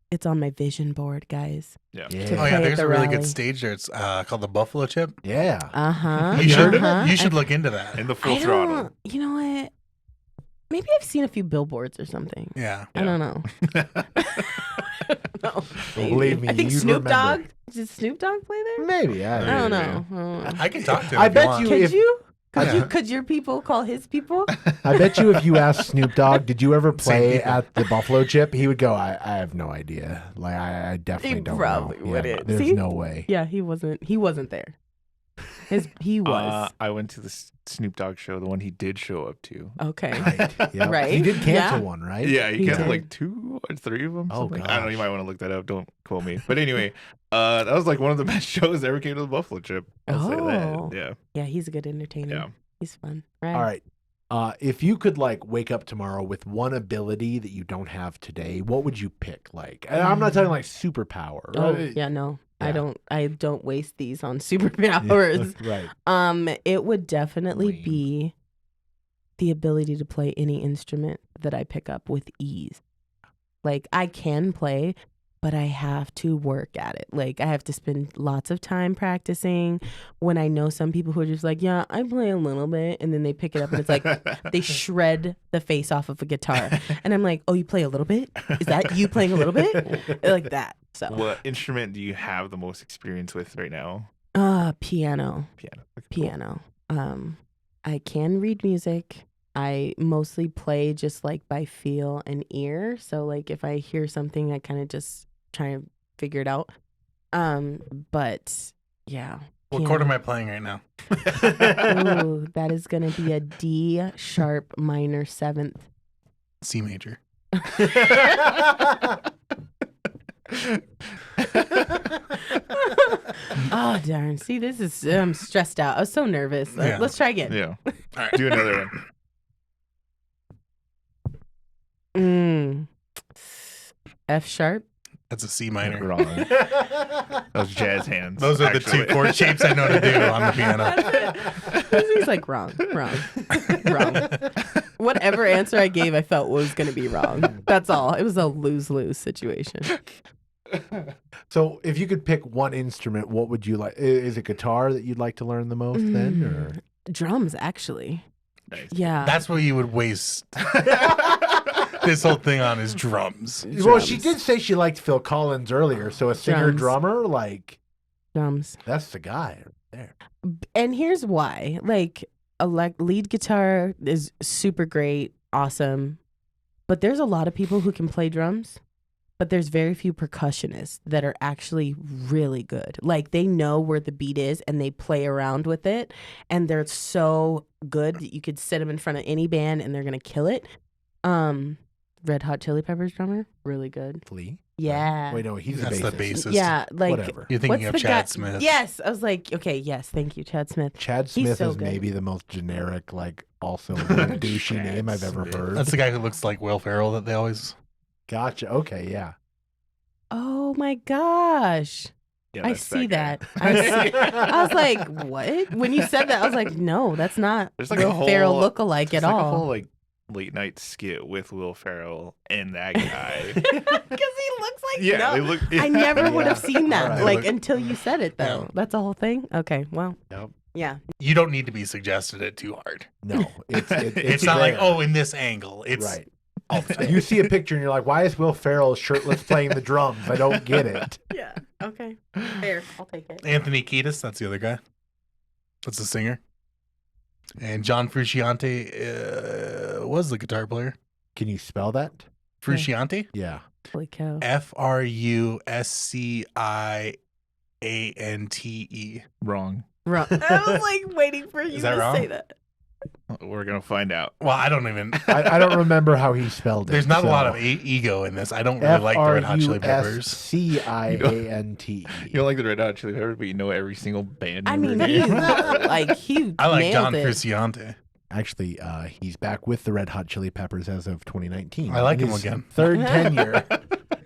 D: it's on my vision board, guys.
C: Yeah.
A: There's a really good stage there. It's called the Buffalo Chip.
B: Yeah.
A: You should look into that.
C: In the full throttle.
D: You know what? Maybe I've seen a few billboards or something.
A: Yeah.
D: I don't know. No,
B: believe me,
D: I think Snoop Dogg. Did Snoop Dogg play there?
B: Maybe.
D: I don't know.
A: I can talk to him.
B: I bet you.
D: Could you? Could your people call his people?
B: I bet you if you asked Snoop Dogg, did you ever play
A: people.
B: at the Buffalo Chip? He would go, I have no idea. Like, I definitely don't
D: probably
B: know.
D: wouldn't.
B: There's
D: See?
B: no way.
D: Yeah, he wasn't there. He was.
C: I went to the Snoop Dogg show, the one he did show up to.
D: Okay.
B: Right. Yep.
D: Right?
B: He did cancel
D: Yeah.
B: one, right?
C: Yeah, he
D: He
C: canceled
D: did.
C: like 2 or 3 of them.
B: Oh,
C: something. I don't know. You
B: gosh.
C: might want to look that up. Don't quote me. But anyway, that was like one of the best shows that ever came to the Buffalo Chip. I'll say
D: Oh.
C: that. Yeah.
D: Yeah, he's a good entertainer.
C: Yeah.
D: He's fun. Right.
B: All right. If you could like wake up tomorrow with one ability that you don't have today, what would you pick? Like, and I'm not talking like superpower.
D: Oh,
B: Right?
D: yeah, no.
B: Yeah.
D: I don't waste these on superpowers.
B: Right.
D: It would definitely
B: Lame.
D: be the ability to play any instrument that I pick up with ease. Like I can play, but I have to work at it. Like I have to spend lots of time practicing. When I know some people who are just like, yeah, I play a little bit, and then they pick it up and it's like they shred the face off of a guitar. And I'm like, oh, you play a little bit? Is that you playing a little bit? Like that. So
C: What instrument do you have the most experience with right now?
D: piano.
C: Piano. Okay, cool.
D: Piano. I can read music. I mostly play just like by feel and ear. So like if I hear something, I kind of just try and figure it out. But yeah.
A: What chord am I playing right now?
D: Ooh, that is gonna be a D sharp minor 7th.
A: C major.
D: Oh darn! See, this is I'm stressed out. I was so nervous.
A: Yeah.
D: Let's try again.
C: Yeah.
A: All right.
C: Do another one.
D: F sharp.
A: That's a C minor.
C: Wrong. Those jazz hands.
A: Those are the
C: actually.
A: 2 chord shapes I know to do on the piano.
D: He's like wrong. Whatever answer I gave, I felt was going to be wrong. That's all. It was a lose-lose situation.
B: So if you could pick one instrument, what would you like? Is it guitar that you'd like to learn the most then? Or
D: Drums, actually.
C: Nice.
D: Yeah.
A: That's what you would waste this whole thing on is drums.
B: Well, she did say she liked Phil Collins earlier. So a singer
D: Drums.
B: drummer, like
D: Drums.
B: that's the guy right there.
D: And here's why. Like, lead guitar is super great, awesome. But there's a lot of people who can play drums. But there's very few percussionists that are actually really good. Like they know where the beat is and they play around with it. And they're so good that you could sit them in front of any band and they're going to kill it. Red Hot Chili Peppers drummer, really good.
B: Flea?
D: Yeah.
B: Wait, no, he's
A: That's
B: the
A: the
B: bassist.
A: bassist.
D: Yeah, like
B: Whatever.
A: You're thinking
D: what's
A: of
D: the
A: Chad
D: guy-
A: Smith.
D: Yes, I was like, okay, yes, thank you, Chad Smith.
B: Chad
D: He's
B: Smith
D: so
B: is
D: good.
B: maybe the most generic, like also really douchey
C: Chad
B: name I've ever
C: Smith.
B: heard.
A: That's the guy who looks like Will Ferrell that they always.
B: Gotcha. Okay, yeah.
D: Oh my gosh.
C: Yeah,
D: I
C: that's
D: see
C: guy.
D: that. I was like, what? When you said that, I was like, no, that's not
C: There's like
D: Will
C: a whole
D: Ferrell lookalike
C: there's
D: at
C: like
D: all.
C: a whole like late night skit with Will Ferrell and that guy.
D: Because he looks like
C: Yeah,
D: no.
C: they look.
D: I never would have
B: Yeah.
D: seen that,
B: Alright.
D: like
A: Look-
D: until you said it, though.
A: Yeah.
D: That's a whole thing. Okay, well,
B: Yep.
D: yeah.
A: You don't need to be suggested it too hard.
B: No, it's
A: It's not like,
B: there.
A: oh, in this angle. It's
B: right.
A: all the time.
B: You see a picture and you're like, why is Will Ferrell shirtless playing the drums? I don't get it.
D: Yeah. Okay. Fair. I'll take it.
A: Anthony Kiedis, that's the other guy. That's the singer. And John Frusciante was the guitar player.
B: Can you spell that?
A: Frusciante?
B: Yeah.
D: Holy cow.
A: Frusciante.
C: Wrong.
D: Wrong. I was like waiting for you
A: Is that
D: to
A: wrong?
D: say that.
C: We're gonna find out.
A: Well, I don't even.
B: I don't remember how he spelled it.
A: There's not a
B: so.
A: lot of ego in this. I don't really like the Red Hot Chili Peppers.
B: Frusciante.
C: You don't like the Red Hot Chili Peppers, but you know every single band.
D: I
C: member
D: mean,
C: name.
D: he
A: I like
D: nailed
A: John
D: it.
A: Frusciante.
B: Actually, he's back with the Red Hot Chili Peppers as of 2019.
A: I like
B: In
A: him
B: his
A: again.
B: Third tenure.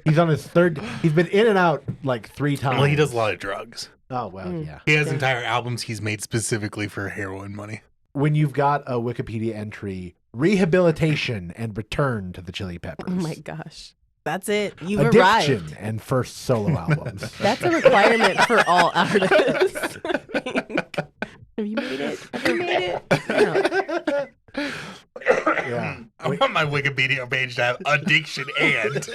B: He's on his third. He's been in and out like 3 times.
A: Well, he does a lot of drugs.
B: Oh well,
D: Mm.
B: yeah.
A: He has
D: Yeah.
A: entire albums he's made specifically for heroin money.
B: When you've got a Wikipedia entry, rehabilitation and return to the Chili Peppers.
D: Oh my gosh. That's it. You've
B: Addiction
D: arrived.
B: and first solo albums.
D: That's a requirement for all artists. Have you made it? Have you made it? No.
B: Yeah.
A: I want my Wikipedia page to have addiction and.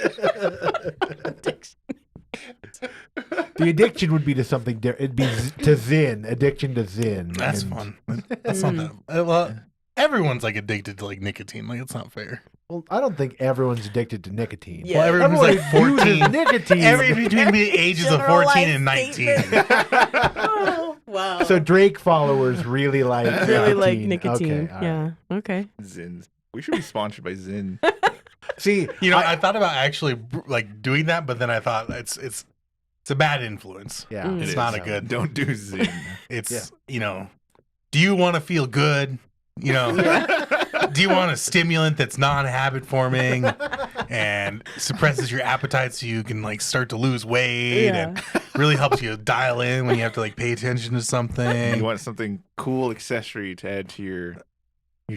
B: The addiction would be to something different. It'd be to Zin, addiction to Zin.
A: That's fun. That's not that. Well, everyone's like addicted to like nicotine. Like it's not fair.
B: Well, I don't think everyone's addicted to nicotine.
D: Yeah.
A: Well, everyone's
B: Everyone
A: like 14.
B: uses nicotine.
A: Every between the ages of 14 and 19.
D: Oh, wow.
B: So Drake followers really like
D: nicotine.
B: Okay, all
D: Yeah.
B: right.
D: Okay.
C: Zins. We should be sponsored by Zin.
B: See,
A: You know, I thought about actually like doing that, but then I thought it's a bad influence.
B: yeah,
D: Mm.
A: It's
C: It
A: not
C: is.
A: a good.
C: Don't do Zin.
A: It's you know, do you want to feel good? You know, do you want a stimulant that's non-habit forming and suppresses your appetite so you can like start to lose weight and really helps you dial in when you have to like pay attention to something?
C: You want something cool accessory to add to your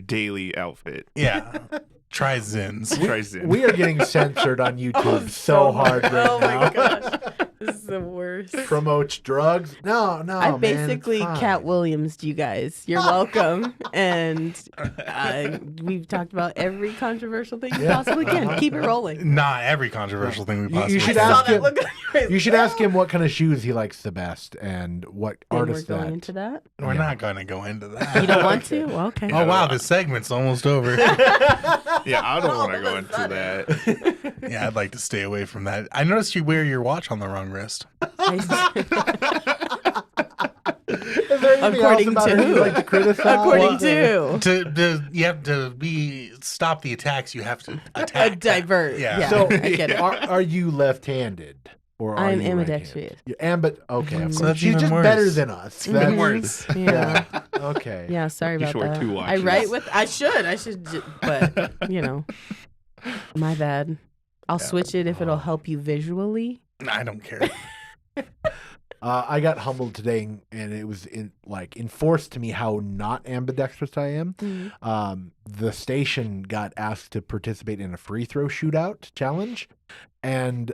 C: daily outfit.
A: Yeah, try Zins.
C: Try Zin.
B: we are getting censored on YouTube so hard right
D: Oh
B: now.
D: my gosh. This is the worst.
B: Promotes drugs. No,
D: I
B: man,
D: basically
B: it's fine.
D: Cat Williams, you guys. You're welcome. And we've talked about every controversial thing you
B: Yeah.
D: possibly can. Keep it rolling.
A: Not every controversial thing we
B: You
A: possibly
B: should
A: can.
B: ask him.
D: look on your face.
B: You should ask him what kind of shoes he likes the best and what
D: And we're
B: artist
D: going
B: that.
D: into that.
A: We're not going to go into that.
D: You don't want to? Well, okay.
A: Oh wow, this segment's almost over.
C: Yeah, I don't want to go into that.
A: Yeah, I'd like to stay away from that. I noticed you wear your watch on the wrong wrist.
B: Is there anything
D: According
B: else about
D: to
B: it you'd
D: who?
B: like to criticize?
D: According to
A: You have to stop the attacks. You have to attack.
D: divert.
A: Yeah.
D: Yeah,
B: So,
D: I get it.
B: are you left-handed or are
D: I'm
B: you
D: ambidextrous.
B: right-handed? Okay, of
A: So
B: course.
A: that's
B: She's
A: even
B: just
A: worse.
B: better than us.
A: Even
B: That's-
A: worse.
D: Yeah.
B: Okay.
D: Yeah, sorry
C: You
D: about
C: should wear
D: that.
C: two
D: I
C: watches.
D: write with. I should, but you know, my bad. I'll switch it if it'll help you visually.
A: I don't care.
B: I got humbled today, and it was enforced to me how not ambidextrous I am. The station got asked to participate in a free throw shootout challenge, and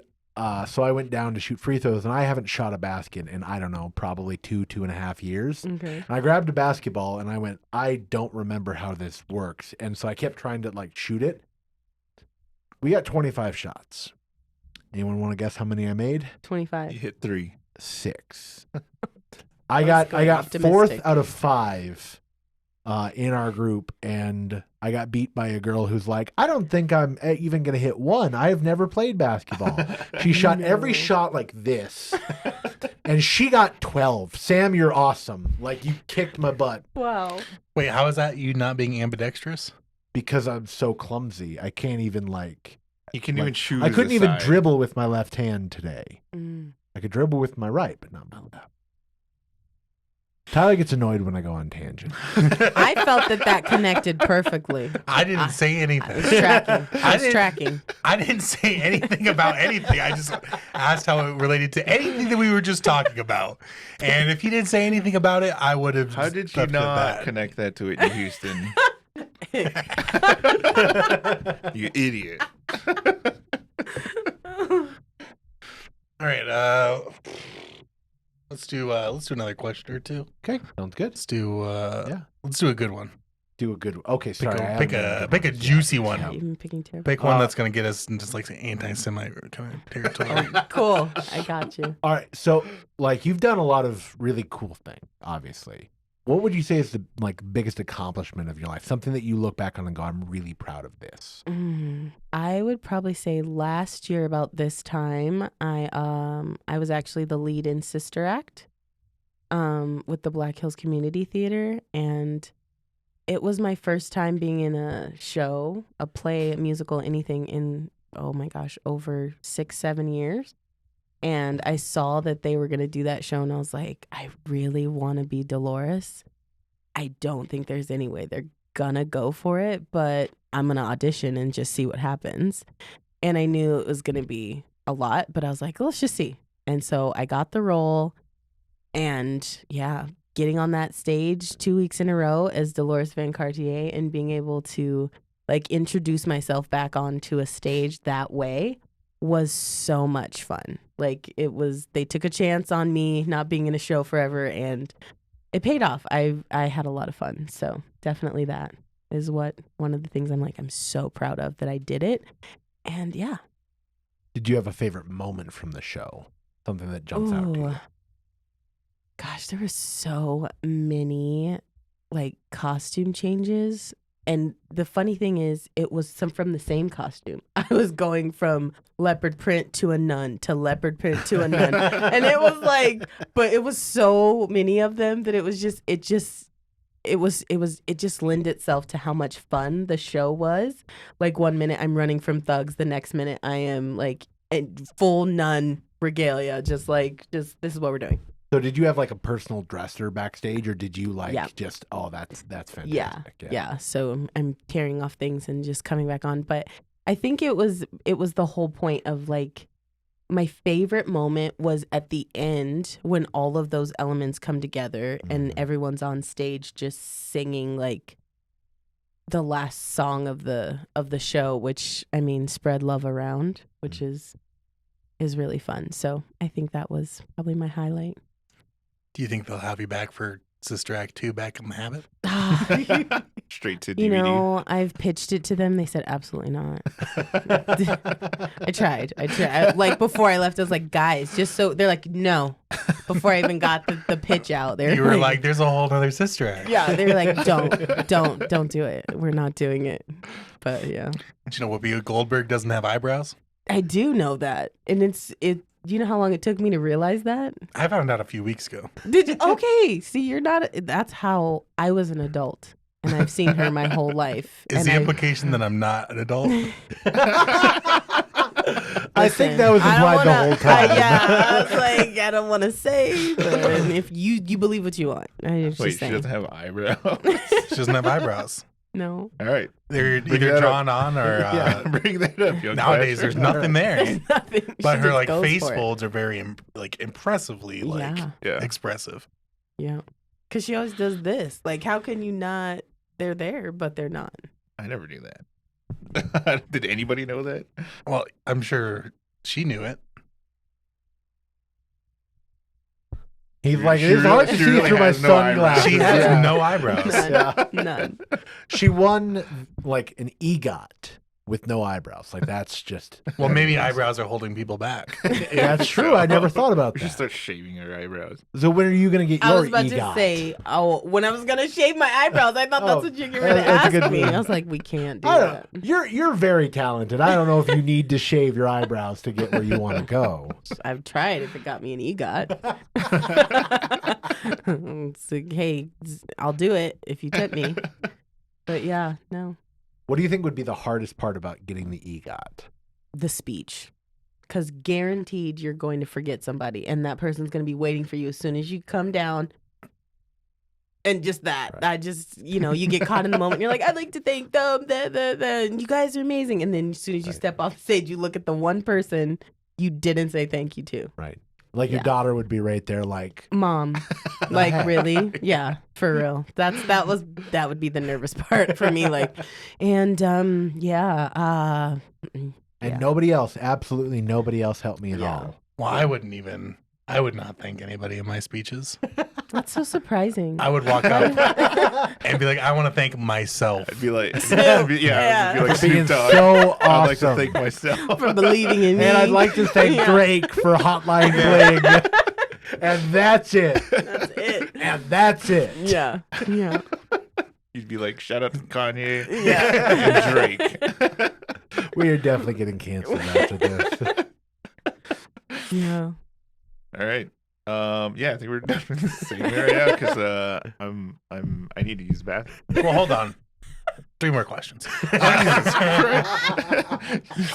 B: so I went down to shoot free throws, and I haven't shot a basket in, I don't know, probably 2.5 years.
D: Okay.
B: And I grabbed a basketball, and I went, I don't remember how this works, and so I kept trying to shoot it. We got 25 shots. Anyone want to guess how many I made?
C: You
D: 25.
C: hit 3.
B: 6. I got
D: going
B: fourth
D: optimistic.
B: out of 5 in our group, and I got beat by a girl who's like, I don't think I'm even gonna hit one. I've never played basketball. She shot every shot like this, and she got 12. Sam, you're awesome. Like, you kicked my butt
D: Wow.
A: Wait, how is that you not being ambidextrous?
B: because I'm so clumsy. I can't even
C: You can even shoot.
B: I
C: as
B: couldn't
C: a
B: even
C: side.
B: dribble with my left hand today.
D: Mm.
B: I could dribble with my right, but not my left. Tyler gets annoyed when I go on tangent.
D: I felt that connected perfectly.
A: I didn't say
D: I
A: anything.
D: was tracking. I was
A: didn't-
D: tracking.
A: I didn't say anything about anything. I just asked how it related to anything that we were just talking about. And if you didn't say anything about it, I would have.
C: How did you
A: left it at
C: not
A: that.
C: connect that to Whitney Houston? You idiot.
A: All right. Let's do another question or two.
B: Okay, sounds good.
A: Let's do
B: Yeah.
A: Let's do a good one.
B: Do a good. Okay,
A: Pick
B: sorry. I
A: a
B: haven't done
A: pick a
B: good
A: pick a
B: ones.
A: juicy one.
D: Even picking terrible.
A: Pick one that's gonna get us into like anti-Semite kind of territory.
D: Cool. I got you.
B: All right, so you've done a lot of really cool things, obviously. What would you say is the biggest accomplishment of your life? Something that you look back on and go, I'm really proud of this.
D: I would probably say last year about this time, I was actually the lead in Sister Act, with the Black Hills Community Theater, and it was my first time being in a show, a play, a musical, anything in, oh my gosh, over 6-7 years. And I saw that they were going to do that show, and I was like, I really want to be Dolores. I don't think there's any way they're going to go for it, but I'm going to audition and just see what happens. And I knew it was going to be a lot, but I was like, let's just see. And so I got the role, and yeah, getting on that stage 2 weeks in a row as Dolores Van Cartier and being able to introduce myself back onto a stage that way was so much fun. They took a chance on me not being in a show forever, and it paid off. I had a lot of fun. So definitely that is one of the things I'm so proud of, that I did it. And yeah.
B: Did you have a favorite moment from the show? Something that jumps out to you.
D: Gosh, there were so many like costume changes. And the funny thing is, it was from the same costume. I was going from leopard print to a nun to leopard print to a nun. And it was like, but it was so many of them that it just lent itself to how much fun the show was. Like 1 minute I'm running from thugs, the next minute I am like in full nun regalia, just this is what we're doing.
B: So did you have like a personal dresser backstage, or did you like just, that's fantastic.
D: Yeah. So I'm tearing off things and just coming back on. But I think it was the whole point of like, my favorite moment was at the end when all of those elements come together and everyone's on stage just singing like the last song of the show, which I mean, Spread Love Around, which is really fun. So I think that was probably my highlight.
A: Do you think they'll have you back for Sister Act 2, Back in the Habit?
C: Straight to DVD.
D: You know, I've pitched it to them. They said absolutely not. I tried. Like before I left, I was like, guys, just so they're like, no. Before I even got the pitch out,
A: you were like, there's a whole other Sister Act.
D: Yeah, they were like, don't do it. We're not doing it. But yeah.
A: Do you know Whoopi Goldberg doesn't have eyebrows?
D: I do know that, and it. Do you know how long it took me to realize that?
A: I found out a few weeks ago.
D: Did you? Okay. See, you're not. That's how I was an adult, and I've seen her my whole life.
A: Is the implication that I'm not an adult?
B: I think that was implied the whole time.
D: I was like, I don't want to say, but if you believe what you want.
C: Wait, she doesn't have eyebrows?
A: She doesn't have eyebrows.
D: No.
C: All right.
A: They're either drawn on or...
C: bring that up.
A: Nowadays, there's nothing there.
D: There's nothing.
A: But her like face folds are very impressively expressive.
D: Yeah. Because she always does this. Like, how can you not... They're there, but they're not.
C: I never knew that. Did anybody know that?
A: Well, I'm sure she knew it.
B: He's like, it's hard to see through my sunglasses.
A: She has no eyebrows.
D: None.
B: She won like an EGOT with no eyebrows. Like that's just...
A: Well, maybe eyebrows are holding people back.
B: That's true. I never thought about
C: We
B: that.
C: should start shaving her eyebrows.
B: So when are you going to get your EGOT?
D: I was about to say, when I was going to shave my eyebrows, I thought that's what you were going to ask me. I was like, we can't do that.
B: You're very talented. I don't know if you need to shave your eyebrows to get where you want to go.
D: I've tried if it got me an EGOT. It's like, hey, I'll do it if you tip me. But yeah, no.
B: What do you think would be the hardest part about getting the EGOT?
D: The speech. Because guaranteed you're going to forget somebody, and that person's going to be waiting for you as soon as you come down. And just that. Right. I just, you get caught in the moment. You're like, I'd like to thank them. You guys are amazing. And then as soon as you step off the stage, you look at the one person you didn't say thank you to.
B: Right. Like your daughter would be right there like,
D: Mom, like really? Yeah, for real. That would be the nervous part for me. Like, and
B: and nobody else, absolutely nobody else helped me at all.
A: Well, I would not thank anybody in my speeches.
D: That's so surprising.
A: I would walk up and be like, I want to thank myself.
C: I'd be like, I'd be like
B: being
C: Snoop Dogg.
B: so awesome.
C: I'd like to thank myself
D: for believing in me.
B: And I'd like to thank Drake for Hotline Bling. And that's it.
D: That's it.
B: And that's it.
D: Yeah. Yeah.
C: You'd be like, shout out to Kanye
D: and
C: Drake.
B: We are definitely getting canceled after this.
D: Yeah.
C: All right. I think we're definitely in the same area because I need to use the bathroom.
A: Well, hold on. 3 more questions.
C: You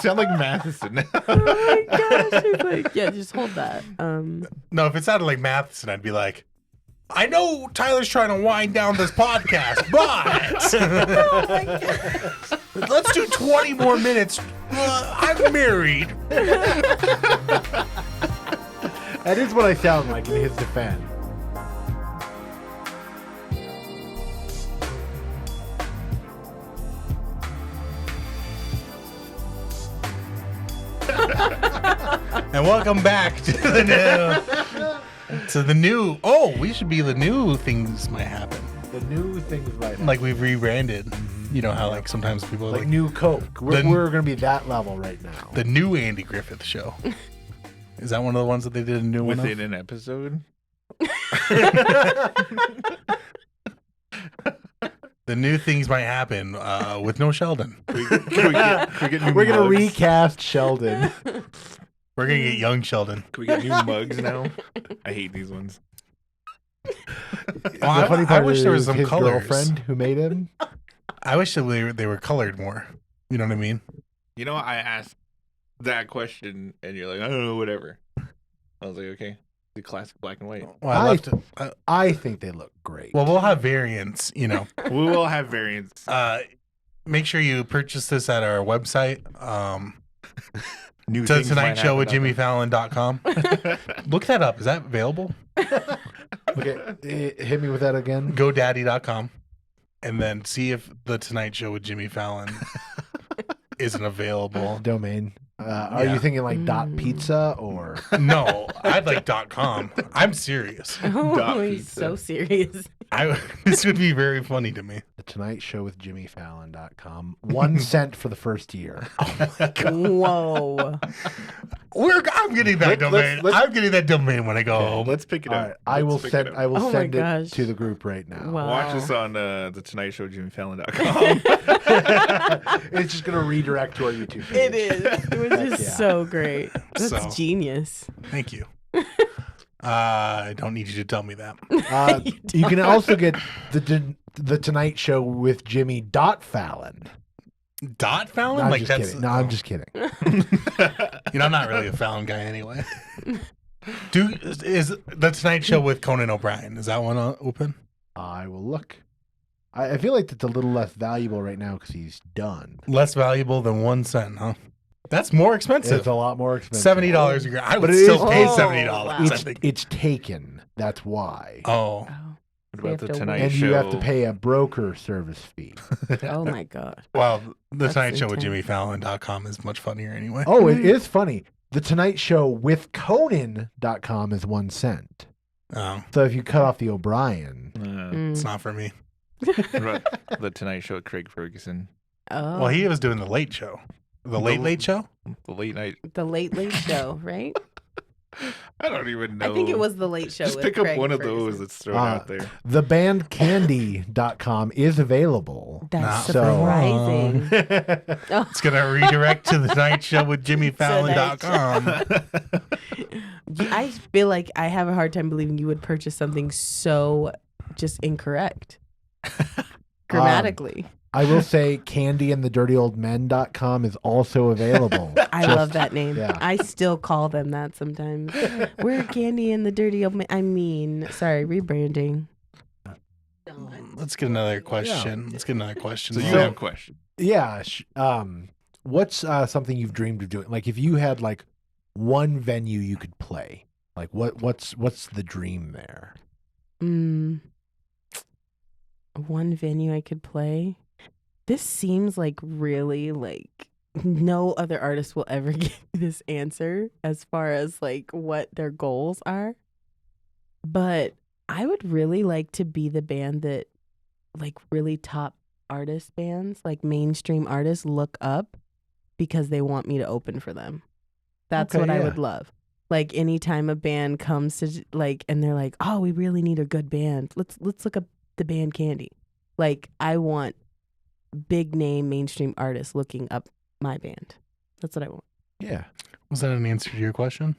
C: sound like Mathieson now.
D: Oh my gosh. He's like, yeah, just hold that.
A: No, if it sounded like Mathieson, I'd be like, I know Tyler's trying to wind down this podcast, but
D: oh my gosh.
A: Let's do 20 more minutes. I'm married.
B: That is what I sound like in his defense.
A: And welcome back to the new. Oh, we should be the new Things Might Happen.
B: The new Things Might Happen.
A: Like we've rebranded. You know how like sometimes people are
B: like new Coke. We're going to be that level right now.
A: The new Andy Griffith Show. Is that one of the ones that they did a new one of?
C: Within an episode?
A: The new things might happen with no Sheldon.
C: Can we get new
B: We're gonna
C: mugs?
B: recast Sheldon.
A: We're gonna get young Sheldon.
C: Can we get new mugs now? I hate these ones.
A: Well,
B: The funny
A: I
B: part
A: wish there was
B: is
A: some
B: his
A: colors.
B: girlfriend who made him.
A: I wish that they were colored more. You know what I mean?
C: You know, I asked that question, and you're like, I don't know, whatever. I was like, okay, the classic black and white.
A: Well, I left it.
B: I think they look great.
A: Well, we'll have variants. You know.
C: We will have variants.
A: Make sure you purchase this at our website.
C: New
A: To
C: things
A: Tonight
C: might
A: Show with
C: happen.
A: JimmyFallon.com. Look that up. Is that available?
B: Okay, hit me with that again.
A: GoDaddy.com. And then see if the Tonight Show with Jimmy Fallon isn't available.
B: Domain. Are
A: Yeah.
B: you thinking like .pizza or?
A: No, I'd like .com. I'm serious.
D: Oh, he's so serious.
A: This would be very funny to me.
B: The Tonight Show with JimmyFallon.com. 1 cent for the first year.
D: Whoa.
A: I'm getting that domain.
B: let's-
A: I'm getting that domain when I go home.
C: Let's pick it
B: All
C: up.
B: right, I will
C: Let's pick it
B: send.
C: up.
B: I will
D: Oh my
B: send it
D: gosh.
B: to the group right now.
D: Wow.
C: Watch us on the Tonight Show, JimmyFallon.com.
B: It's just gonna redirect to our YouTube page.
D: It is. It was just
B: yeah.
D: so great. That's
A: So-
D: genius.
A: Thank you. I don't need you to tell me that.
B: You can also get the Tonight Show with Jimmy Fallon.
A: Fallon?
B: No, I'm
A: Like
B: just
A: that's
B: kidding. No, I'm just kidding.
A: You know, I'm not really a Fallon guy anyway. Is the Tonight Show with Conan O'Brien? Is that one open?
B: I will look. I feel like that's a little less valuable right now because he's done.
A: Less valuable than 1 cent, huh? That's more expensive.
B: It's a lot more expensive.
A: $70 a year. I would
B: But it
A: still
B: is-
A: pay
D: Oh,
A: $70.
D: wow.
A: I
B: It's,
A: think.
B: it's taken. That's why.
A: Oh,
D: Oh,
C: What
D: We
C: about
D: have
C: the
D: to
C: Tonight
B: And
C: Show?
B: you have to pay a broker service fee.
D: oh my God.
A: well, the
D: That's
A: Tonight Show with
D: intense.
A: JimmyFallon.com is much funnier anyway.
B: Oh, it is funny. The Tonight Show with Conan.com is 1 cent.
A: Oh,
B: So if you cut off the O'Brien,
A: it's
D: Mm.
A: not for me.
C: What about the Tonight Show with Craig Ferguson?
D: Oh.
A: Well, he was doing the Late Show. The Late Show?
C: The late night.
D: The Late Late Show, right?
C: I don't even know.
D: I think it was the Late Show.
C: Just
D: with
C: pick up
D: Craig
C: one of
D: Ferguson.
C: those that's thrown
B: Uh,
C: out there.
B: the Band Kandie.com is available.
D: That's
A: Not
D: surprising. Oh.
A: It's going to redirect to the Tonight Show with JimmyFallon.com.
D: I feel like I have a hard time believing you would purchase something so just incorrect grammatically.
B: I will say candyandthedirtyoldmen.com is also available.
D: I love that name.
B: yeah.
D: I still call them that sometimes. We're Candy and the Dirty Old Man. I mean, sorry, rebranding.
A: Let's get another question. Let's get another question.
C: So you
B: So-
C: have a question.
B: Yeah. What's something you've dreamed of doing? Like if you had like one venue you could play, like what's the dream there?
D: One venue I could play. This seems like really like no other artist will ever give this answer as far as like what their goals are. But I would really like to be the band that like really top artist bands, like mainstream artists look up because they want me to open for them. That's
B: Okay,
D: what I
B: yeah.
D: would love. Like anytime a band comes to like and they're like, "Oh, we really need a good band. Let's look up the Band Kandie." Like I want big name mainstream artists looking up my band. That's what I want.
B: Yeah.
A: Was that an answer to your question?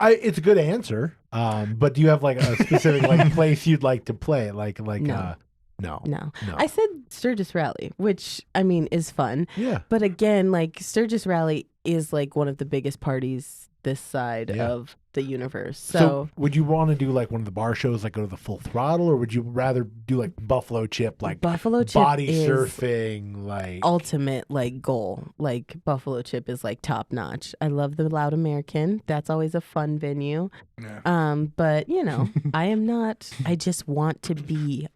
B: It's a good answer. But do you have like a specific like place you'd like to play?
D: No.
B: No.
D: No. I said Sturgis Rally, which I mean is fun.
B: Yeah.
D: But again, like Sturgis Rally is like one of the biggest parties this side
B: Yeah.
D: of the universe.
B: So
D: So,
B: would you want to do like one of the bar shows, like go to the Full Throttle, or would you rather do like Buffalo Chip, like
D: Buffalo Chip
B: body
D: is
B: surfing, like
D: ultimate like goal. Like Buffalo Chip is like top notch. I love the Loud American. That's always a fun venue.
A: Yeah.
D: But you know, I am not. I just want to be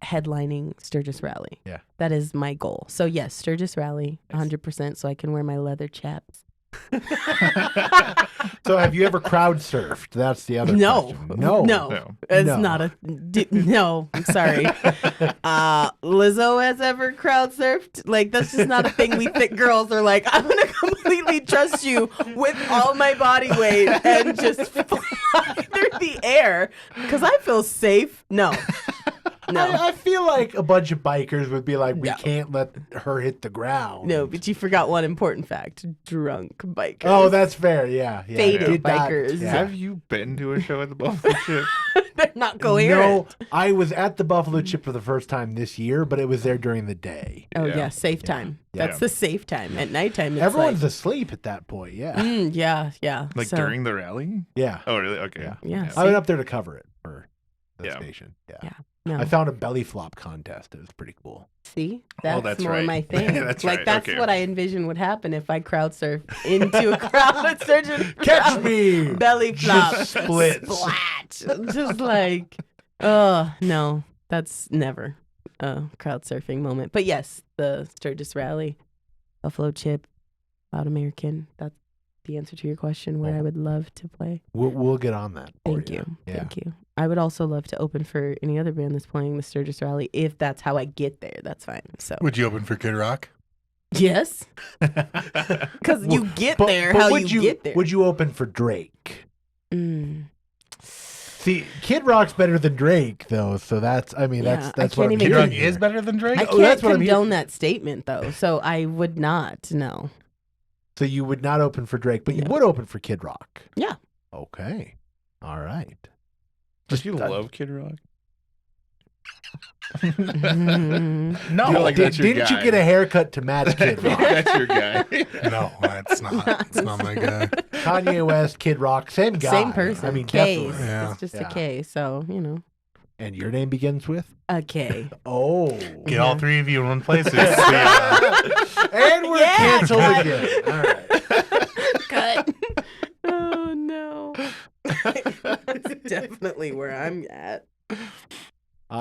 D: headlining Sturgis Rally.
B: Yeah.
D: That is my goal. So yes, Sturgis Rally, 100%. So I can wear my leather chaps.
B: So have you ever crowd surfed? That's the other
D: No.
B: question.
D: No. It's
B: No.
D: not a. No, I'm sorry. Lizzo has ever crowd surfed? Like, that's just not a thing we thick girls are like, I'm going to completely trust you with all my body weight and just fly through the air because I feel safe. No.
B: I feel like a bunch of bikers would be like, we
D: No.
B: can't let her hit the ground.
D: No, but you forgot one important fact. Drunk bikers.
B: Oh, that's fair. Yeah.
D: Faded
B: Did not-
D: bikers.
B: yeah.
C: Have you been to a show at the Buffalo Chip?
D: They're not coherent.
B: No, I was at the Buffalo Chip for the first time this year, but it was there during the day.
D: Oh,
C: Yeah.
D: yeah. Safe time.
B: Yeah.
D: That's the safe time. At nighttime, it's
B: Everyone's
D: like,
B: asleep at that point. Yeah.
D: yeah.
C: Like
D: So,
C: during the rally?
B: Yeah.
C: Oh, really? Okay.
B: Yeah.
D: Yeah.
B: I went up there to cover it for the
C: Yeah.
B: station. Yeah.
D: Yeah. No.
B: I found a belly flop contest. It was pretty cool.
D: See,
C: Oh,
D: that's,
C: that's
D: more
C: right.
D: my thing.
C: That's
D: like
C: right.
D: that's
C: Okay.
D: what I envision would happen if I crowd surf into a crowd surgeon.
B: Catch me!
D: Belly flop,
B: Just splits.
D: splat, just like, oh no, that's never a crowd surfing moment. But yes, the Sturgis Rally, Buffalo Chip, Loud American. That's the answer to your question. Where
B: Oh.
D: I would love to play.
B: We'll get on that. for
D: Thank you.
B: Yeah.
D: Thank you. I would also love to open for any other band that's playing the Sturgis Rally if that's how I get there. That's fine. So
A: Would you open for Kid Rock?
D: yes, because you get
B: But-
D: there
B: but
D: how
B: would
D: you get there.
B: Would you open for Drake?
D: Mm.
B: See, Kid Rock's better than Drake, though. So that's, I mean,
D: Yeah,
B: that's
D: I
B: what
D: can't
B: I'm
D: even
A: Kid
B: hearing
A: Rock
B: here.
A: is better than Drake?
D: I
B: Oh,
D: can't
B: that's what I'm
D: condone that statement though, so I would not. No.
B: So you would not open for Drake, but you
D: No.
B: would open for Kid Rock.
D: Yeah.
B: Okay. All right.
C: Does you
B: that-
C: love Kid Rock?
D: Mm.
A: No,
C: You're like, that's your
B: Didn't you
C: guy.
B: get a haircut to match Kid Rock?
C: That's your guy.
A: no, that's not. It's not my guy.
B: Kanye West, Kid Rock, same guy.
D: Same person.
B: I mean,
D: K.
B: definitely.
A: Yeah.
D: It's just
B: Yeah.
D: a K. So
B: And your name begins with?
D: a K.
B: Oh.
A: Get all three of you in one place. It's,
B: And we're
D: Yeah,
B: canceled
D: cut.
B: again. All right.
D: Cut. Oh no. That's definitely where I'm at.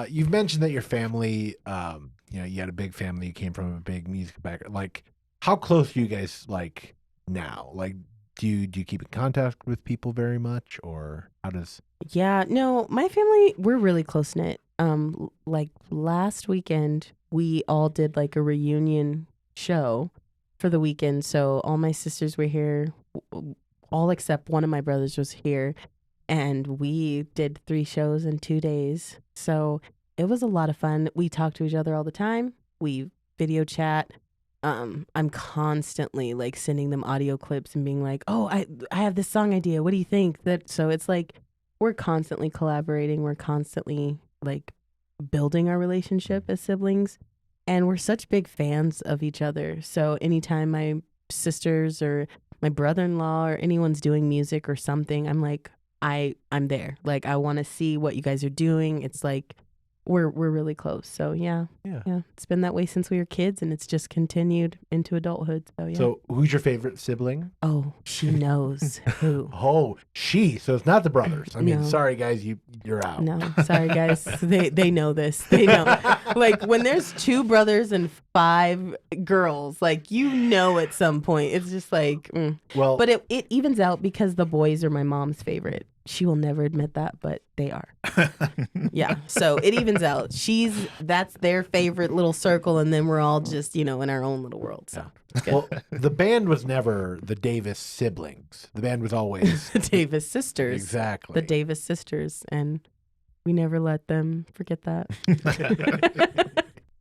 B: You've mentioned that your family, you had a big family. You came from a big music background. Like, how close are you guys like now? Like, do you keep in contact with people very much, or how does?
D: Yeah, no, my family, we're really close knit. Like last weekend, we all did like a reunion show for the weekend. So all my sisters were here, all except one of my brothers was here. And we did 3 shows in 2 days. So it was a lot of fun. We talk to each other all the time. We video chat. I'm constantly like sending them audio clips and being like, oh, I have this song idea. What do you think? So it's like we're constantly collaborating. We're constantly like building our relationship as siblings. And we're such big fans of each other. So anytime my sisters or my brother-in-law or anyone's doing music or something, I'm like, I'm there. Like, I want to see what you guys are doing. It's like we're really close. So yeah. It's been that way since we were kids, and it's just continued into adulthood. So yeah.
B: So, who's your favorite sibling?
D: Oh, she knows who.
B: Oh, she. So it's not the brothers. I mean,
D: No.
B: sorry guys, you're out.
D: No, sorry guys. They know this. They know. Like when there's 2 brothers and 5 girls, like at some point it's just like.
B: Well,
D: But it evens out because the boys are my mom's favorite. She will never admit that, but they are. Yeah. So it evens out. That's their favorite little circle, and then we're all just, in our own little world. So it's good.
B: well, the band was never the Davis siblings. The band was always
D: The Davis sisters.
B: exactly
D: The Davis sisters. And we never let them forget that.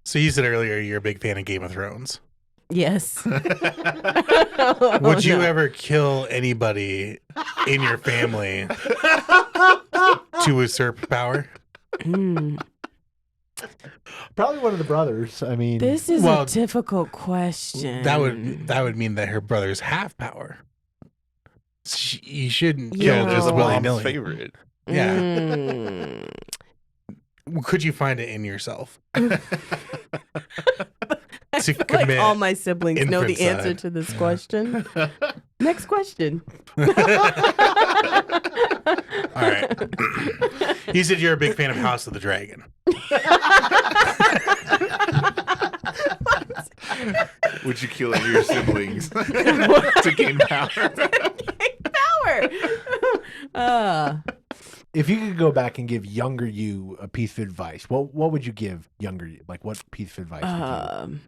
A: so you said earlier you're a big fan of Game of Thrones.
D: Yes.
A: Would you ever kill anybody in your family to usurp power?
B: Probably one of the brothers. I mean,
D: This is
A: Well,
D: a difficult question.
A: That would mean that her brothers have power. You shouldn't
D: Yeah.
A: kill just
C: Your
A: willy
C: mom's
A: nilly.
C: favorite.
A: Yeah.
D: Mm.
A: Could you find it in yourself?
D: I
A: To
D: feel like
A: commit
D: all my siblings know the answer
A: infanticide.
D: to this question. Next question.
A: All right. You said you're a big fan of House of the Dragon.
C: Would you kill any of your siblings to gain power?
B: If you could go back and give younger you a piece of advice, what would you give younger you? Like, what piece of advice would you?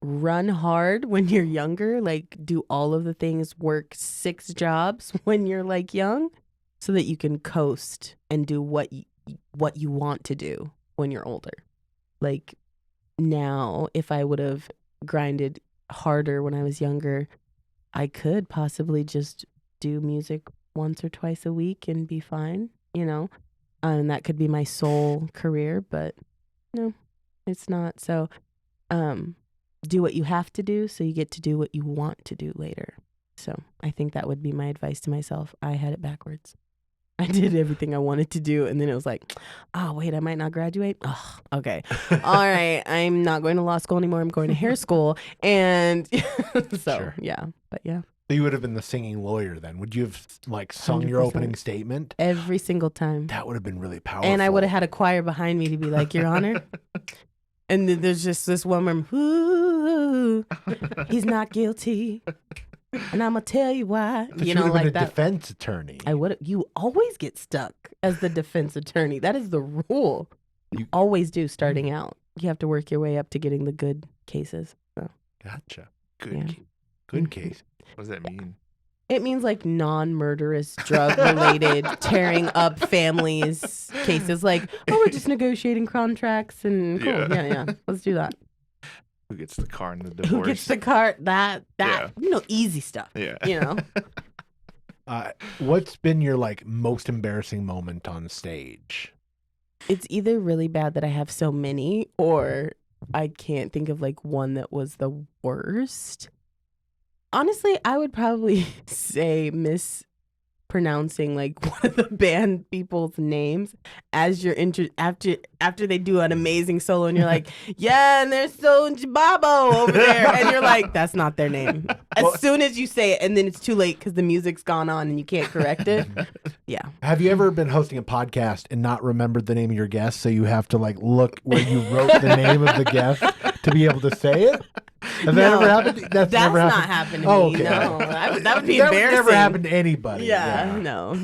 D: Run hard when you're younger. Like, do all of the things, work 6 jobs when you're like young, so that you can coast and do what you want to do when you're older. Like, now, if I would have grinded harder when I was younger, I could possibly just do music once or twice a week and be fine, you know? And that could be my sole career, but no, it's not. So, do what you have to do so you get to do what you want to do later. So I think that would be my advice to myself. I had it backwards. I did everything I wanted to do, and then it was like, oh, wait, I might not graduate? Oh, okay. All right, I'm not going to law school anymore. I'm going to hair school. And so,
B: Sure.
D: yeah. But yeah.
B: So you would have been the singing lawyer then. Would you have like sung your
D: 100%.
B: opening statement?
D: Every single time.
B: That would have been really powerful.
D: And I would have had a choir behind me to be like, Your Honor. And then there's just this woman, ooh, he's not guilty. And I'm going to tell you why.
B: But
D: You know,
B: would have
D: like
B: been a
D: that.
B: defense attorney.
D: I would. You always get stuck as the defense attorney. That is the rule. You always do starting out. You have to work your way up to getting the good cases. So.
B: Gotcha.
C: Good.
D: Yeah.
B: Good case.
C: What does that mean?
D: It means like non-murderous, drug-related, tearing up families cases. Like, oh, we're just negotiating contracts and cool. Yeah. Let's do that.
C: Who gets the car in the divorce?
D: Who gets the car? That
C: Yeah.
D: you know, easy stuff.
C: Yeah.
D: You know.
B: What's been your like most embarrassing moment on stage?
D: It's either really bad that I have so many, or I can't think of like one that was the worst. Honestly, I would probably say mispronouncing like one of the band people's names as you're after they do an amazing solo, and you're like, yeah, and there's so Babo over there, and you're like, that's not their name. As soon as you say it, and then it's too late because the music's gone on and you can't correct it. Yeah.
B: Have you ever been hosting a podcast and not remembered the name of your guest, so you have to like look where you wrote the name of the guest to be able to say it? Has that ever happened? That's never
D: not
B: happened.
D: happened to
B: Oh,
D: me.
B: okay.
D: No, that would be
B: That would
D: embarrassing.
B: never happen to anybody.
D: Yeah, no.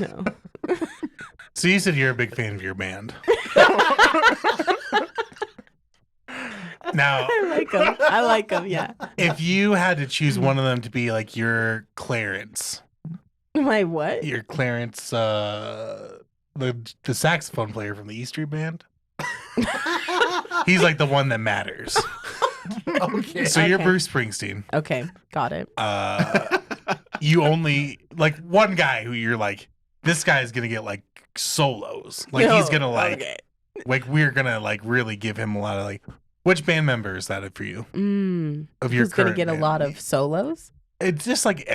A: So you said you're a big fan of your band. Now,
D: I like them. Yeah.
A: if you had to choose one of them to be like your Clarence,
D: My what?
A: your Clarence, the saxophone player from the E Street Band, he's like the one that matters.
B: Okay.
A: So you're
D: Okay.
A: Bruce Springsteen.
D: Okay, got it.
A: You only like one guy who you're like, this guy's gonna get like solos. Like he's gonna like,
D: Okay.
A: like we're gonna like really give him a lot of like. Which band member is that for you? Of your
D: Who's gonna
A: current
D: get a
A: band?
D: lot of solos?
A: It's just like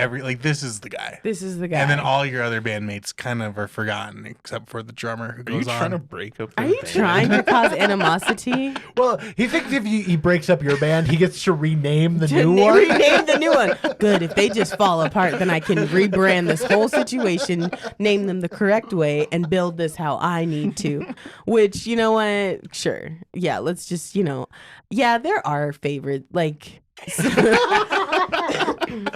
A: this is the guy.
D: This is the guy.
A: And then all your other bandmates kind of are forgotten except for the drummer who
C: Are you
A: goes
C: trying to
A: on.
C: break up?
D: Are
C: their
D: you
C: band?
D: trying to cause animosity?
B: Well, he thinks if he breaks up your band, he gets to rename the new
D: To
B: one.
D: rename the new one. Good. If they just fall apart, then I can rebrand this whole situation, name them the correct way, and build this how I need to. Which, you know what? Sure. Yeah, let's just, yeah, there are favorite, like,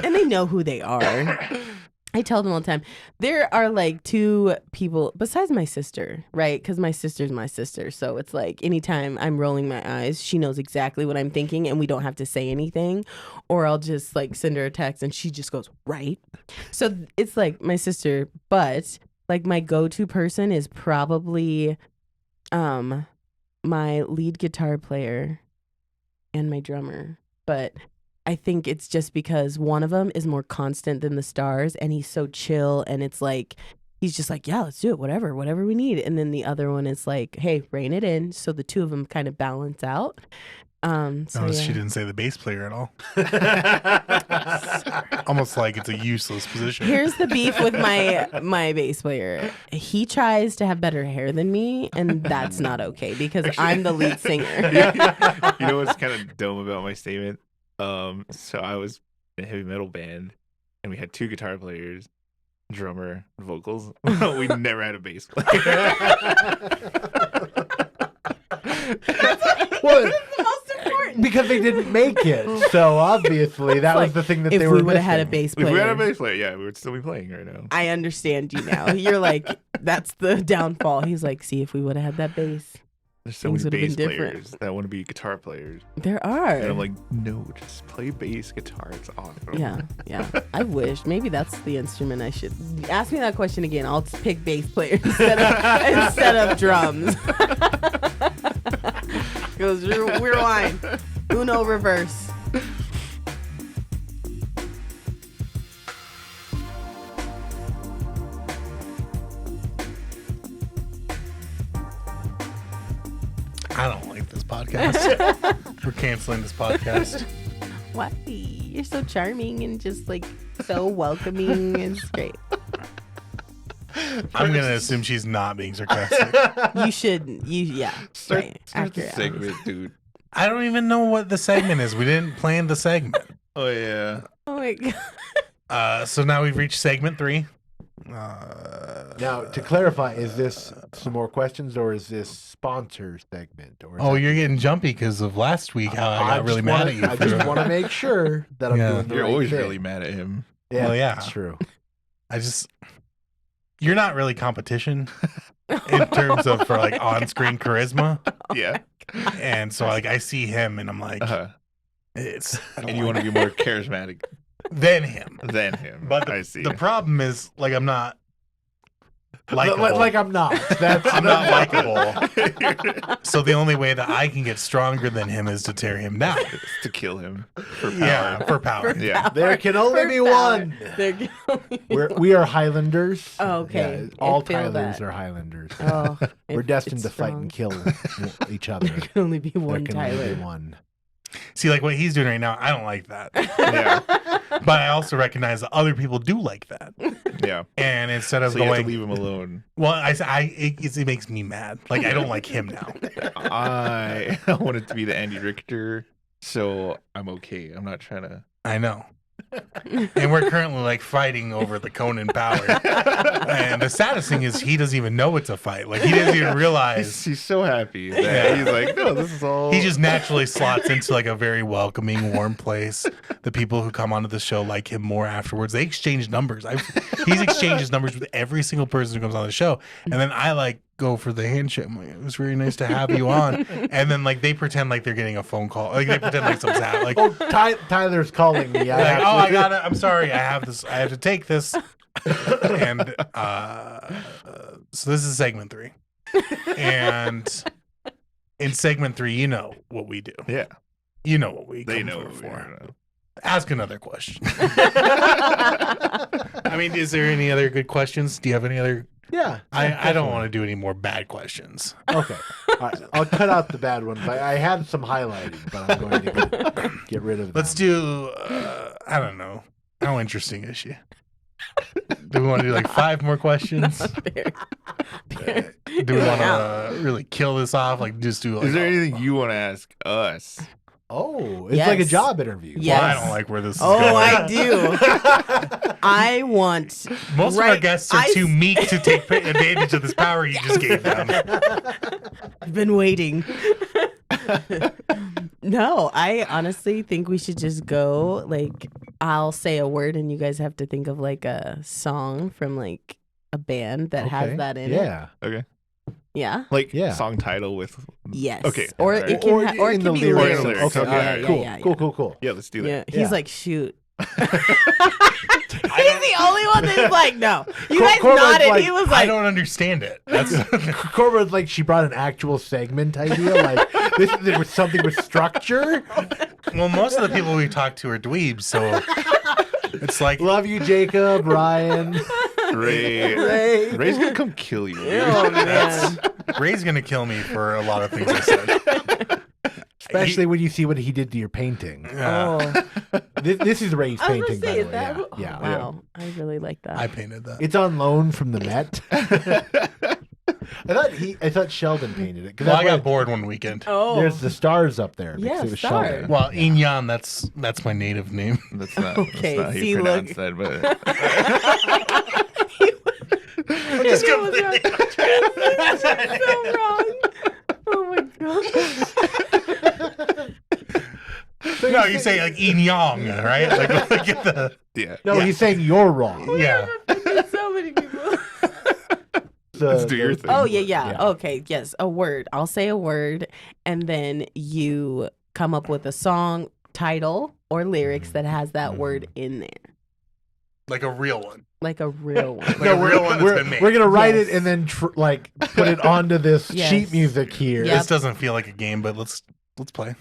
D: and they know who they are. I tell them all the time. There are like 2 people besides my sister, right? Because my sister's my sister. So it's like anytime I'm rolling my eyes, she knows exactly what I'm thinking and we don't have to say anything. Or I'll just like send her a text and she just goes, right. So it's like my sister. But like my go-to person is probably my lead guitar player and my drummer. But I think it's just because one of them is more constant than the stars and he's so chill and it's like, he's just like, yeah, let's do it, whatever we need. And then the other one is like, hey, rein it in. So the 2 of them kind of balance out.
A: She didn't say the bass player at all. Almost like it's a useless position.
D: Here's the beef with my bass player. He tries to have better hair than me, and that's not okay because I'm the lead singer.
C: You know what's kind of dumb about my statement? So I was in a heavy metal band, and we had 2 guitar players, drummer, and vocals. We never had a bass player.
B: Well,
D: That's the most important.
B: because they didn't make it. So obviously that was the thing that
D: if
B: they
D: we
B: were
D: would have had a
B: missing.
D: bass
C: If we had a
D: player.
C: bass player, yeah, we would still be playing right now.
D: I understand you now. You're like, that's the downfall. He's like, see, if we would have had that bass,
C: There's so
D: things
C: many
D: would've
C: bass
D: been different.
C: players that want to be guitar players.
D: there are.
C: And I'm like, no, just play bass guitar. It's awesome.
D: Yeah. I wish. Maybe that's the instrument I should ask me that question again. I'll just pick bass player instead of drums. Goes rewind. Uno reverse.
A: I don't like this podcast. We're canceling this podcast.
D: Why? You're so charming and just like so welcoming and it's great.
A: I'm gonna assume she's not being sarcastic.
D: You shouldn't.
C: Start
D: Right.
C: the
D: Accurate.
C: segment, dude.
A: I don't even know what the segment is. We didn't plan the segment.
C: Oh, yeah.
D: Oh my god.
A: So now we've reached segment 3.
B: Now, to clarify, is this some more questions or is this sponsor segment? Or is
A: Oh,
B: that-
A: you're getting jumpy because of last week how I got
B: just
A: really mad
B: wanna-
A: at you.
B: I
A: for-
B: just want to make sure that I'm
A: Yeah.
B: doing the
C: You're
B: right
C: always
B: thing.
C: really mad at him.
B: Yeah,
A: Well, yeah.
B: that's true.
A: You're not really competition in terms of for like on-screen charisma,
C: Yeah.
A: and so like I see him and I'm like,
C: Uh-huh.
A: it's I don't
C: And you
A: like
C: want to be more charismatic
A: than him.
C: than him.
A: But
C: I see.
A: the problem is like I'm not likable.
B: Like I'm not. That's
A: I'm not likable. So the only way that I can get stronger than him is to tear him down.
C: to kill him for power.
A: Yeah, for power.
C: Yeah.
B: There can only
D: For
B: be
D: power.
B: one.
D: There can only be
B: We are Highlanders.
D: Oh, okay.
B: Yeah, all
D: I feel
B: Tylers
D: that.
B: are Highlanders.
D: Oh,
B: We're destined to
D: it's
B: fight and kill each other.
D: There can only be
B: There
D: one
B: can only
D: Tyler.
B: be one.
A: See, like what he's doing right now, I don't like that.
C: Yeah.
A: But I also recognize that other people do like that.
C: Yeah.
A: And instead of
C: So you have to
A: going,
C: leave him alone.
A: well, it makes me mad. Like I don't like him now.
C: I want it to be the Andy Richter, so I'm okay. I'm not trying to.
A: I know. And we're currently like fighting over the Conan power. And the saddest thing is he doesn't even know it's a fight. Like he doesn't even realize.
C: He's so happy that
A: Yeah.
C: he's like, no, this is all.
A: He just naturally slots into like a very welcoming, warm place. The people who come onto the show like him more afterwards. They exchange numbers. He's exchanges numbers with every single person who comes on the show. And then I like go for the handshake. I'm like, it was really nice to have you on. And then like they pretend like they're getting a phone call. Like they pretend like something's happening. Like,
B: Oh, Tyler's calling me. I
A: like,
B: have
A: oh,
B: to-
A: I got it. I'm sorry. I have this. I have to take this. And so this is segment 3. And in segment 3, you know what we do.
C: Yeah.
A: You know what we
C: They
A: come
C: know
A: for.
C: what we are.
A: Ask another question. I mean, is there any other good questions? Do you have any other?
B: Yeah.
A: I don't want to do any more bad questions.
B: Okay. All right. I'll cut out the bad ones. I had some highlighting, but I'm going to get rid of them.
A: Let's do. I don't know. How interesting is she? Do we want to do like 5 more questions?
D: Very-
A: Do we want to really kill this off? Like just do. Like,
C: Is there anything you want to ask us?
B: Oh, it's like a
D: Yes.
B: job interview.
D: Yes.
A: Well, I don't like where this is
D: Oh,
A: going.
D: I do. I want.
A: Most of our
D: right-
A: guests are
D: I-
A: too meek to take advantage of this power you just gave them.
D: I've been waiting. No, I honestly think we should just go. Like, I'll say a word, and you guys have to think of like a song from like a band that
B: Okay.
D: has that in it.
B: Yeah.
C: Okay.
D: Yeah.
C: Like
B: Yeah.
C: song title with.
D: Yes.
C: Okay.
D: Or
C: Alright.
D: it can. Or it
B: in
D: can
B: the
D: be
B: lyrics.
C: lyrics.
B: Okay.
C: Okay,
B: All
C: yeah,
B: right.
C: yeah,
B: Cool.
D: yeah,
B: Cool.
D: yeah.
B: Cool. Cool.
C: Yeah, let's do that.
D: Yeah.
B: Yeah.
D: He's like, shoot. He's the only one that's like, no. You guys
B: Corman's
D: nodded.
B: like,
D: He was
A: I
D: like,
A: don't understand it. That's
B: Corbin's like she brought an actual segment idea. Like there was something with structure.
A: well, most of the people we talk to are dweebs, so it's like
B: Love you, Jacob, Ryan.
C: Ray. Ray's gonna come kill you. dude.
D: oh man.
A: Ray's gonna kill me for a lot of things I said.
B: Especially when you see what he did to your painting.
D: Oh.
B: This is Ray's
D: I was
B: painting,
D: gonna
B: by
D: say,
B: the
D: is
B: way.
D: that?
B: Yeah.
D: Oh,
B: Yeah.
D: wow. I really like that.
A: I painted that.
B: It's on loan from the Met. I thought Sheldon painted it. 'cause
A: Well, I
B: that's
A: got bored one weekend.
D: oh.
B: There's the stars up there.
D: Yeah,
B: because it was
D: stars.
B: Sheldon.
A: Well, Inyan, that's my native name.
C: That's not,
D: Okay,
C: that's not how
D: see,
C: you
D: look.
C: pronounce that, but
A: Just
D: It
A: come-
D: was wrong. so wrong. Oh my god.
A: No, you say like yin yang, right? Like get the
C: Yeah.
B: No, he's saying you're wrong.
A: yeah.
D: So many people.
C: Let's do your thing.
D: Oh, yeah. Okay, yes, a word. I'll say a word, and then you come up with a song title or lyrics that has that word in there.
A: Like a real one.
D: Like a real one.
A: Like a real one that's been made.
B: We're gonna write
D: Yes.
B: it and then put it onto this
D: Yes.
B: sheet music here.
D: Yep.
A: This doesn't feel like a game, but let's play.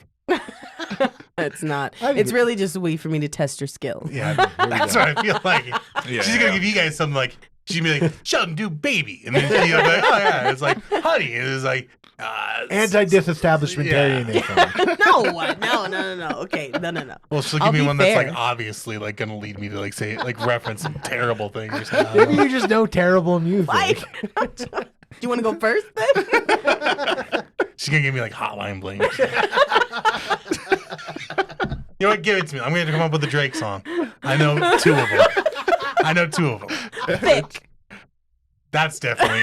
D: It's not.
B: I think
D: It's really just a way for me to test your skills.
A: Yeah, that's what I feel like.
C: Yeah,
A: She's gonna give you guys something like she's gonna be like, Sheldon, do baby, and then she'll be like, oh yeah, it's like honey, and it's like
B: Anti-disestablishmentarianism.
D: No. Okay, no.
A: Well, she'll
D: I'll
A: give me
D: be
A: one
D: fair.
A: that's like obviously like gonna lead me to like say like reference some terrible thing or something.
B: Maybe you just know terrible music.
D: Like, do you want to go first then?
A: She's gonna give me like Hotline Bling. You know what? Give it to me. I'm gonna come up with a Drake song. I know two of them.
D: Thick.
A: That's definitely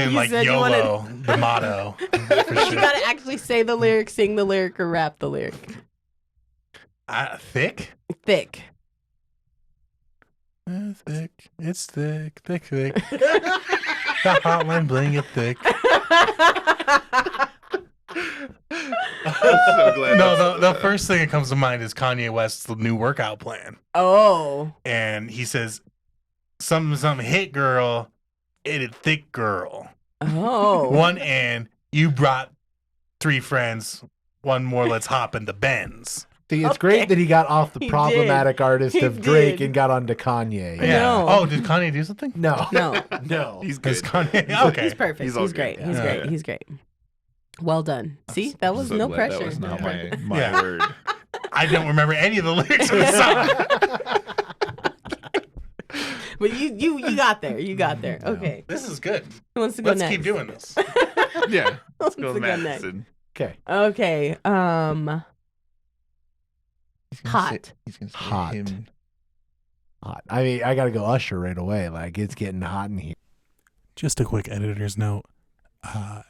D: You
A: like
D: said you
A: YOLO, the motto. For
D: You
A: sure.
D: gotta actually say the lyric, sing the lyric, or rap the lyric.
A: Thick?
D: Thick.
A: Thick. It's thick. The Hotline Bling is thick.
C: I'm so glad.
A: No, the first thing that comes to mind is Kanye West's new workout plan.
D: Oh.
A: And he says, some hit girl, it a thick girl.
D: Oh.
A: One and you brought 3 friends, one more, let's hop in the Benz.
B: See, it's great that he got off the
D: He
B: problematic artist
D: He
B: of Drake
D: did.
B: and got onto Kanye.
A: Yeah.
D: No.
A: Oh, did Kanye do something?
B: No.
D: No.
B: No.
C: He's
A: Is
C: good.
A: Kanye okay?
D: He's perfect.
C: He's
D: He's,
C: all good.
D: great. He's
A: Yeah.
D: great.
C: Yeah.
D: He's great. Well done. See, that was
C: So
D: no
C: glad
D: pressure.
C: That was not
D: No
C: my
A: Yeah.
C: word.
A: I don't remember any of the lyrics of the song.
D: But you got there. You got there. Okay.
A: This is good.
D: Who wants to go
A: Let's
D: next?
A: keep doing this.
C: Yeah.
D: Who
C: Let's
D: wants
C: go
D: to go next?
C: Mathieson.
B: Okay.
D: Okay. Hot.
C: He's gonna say
B: Hot.
C: him.
B: Hot. I mean, I got to go Usher right away. Like, it's getting hot in here.
A: Just a quick editor's note. Hot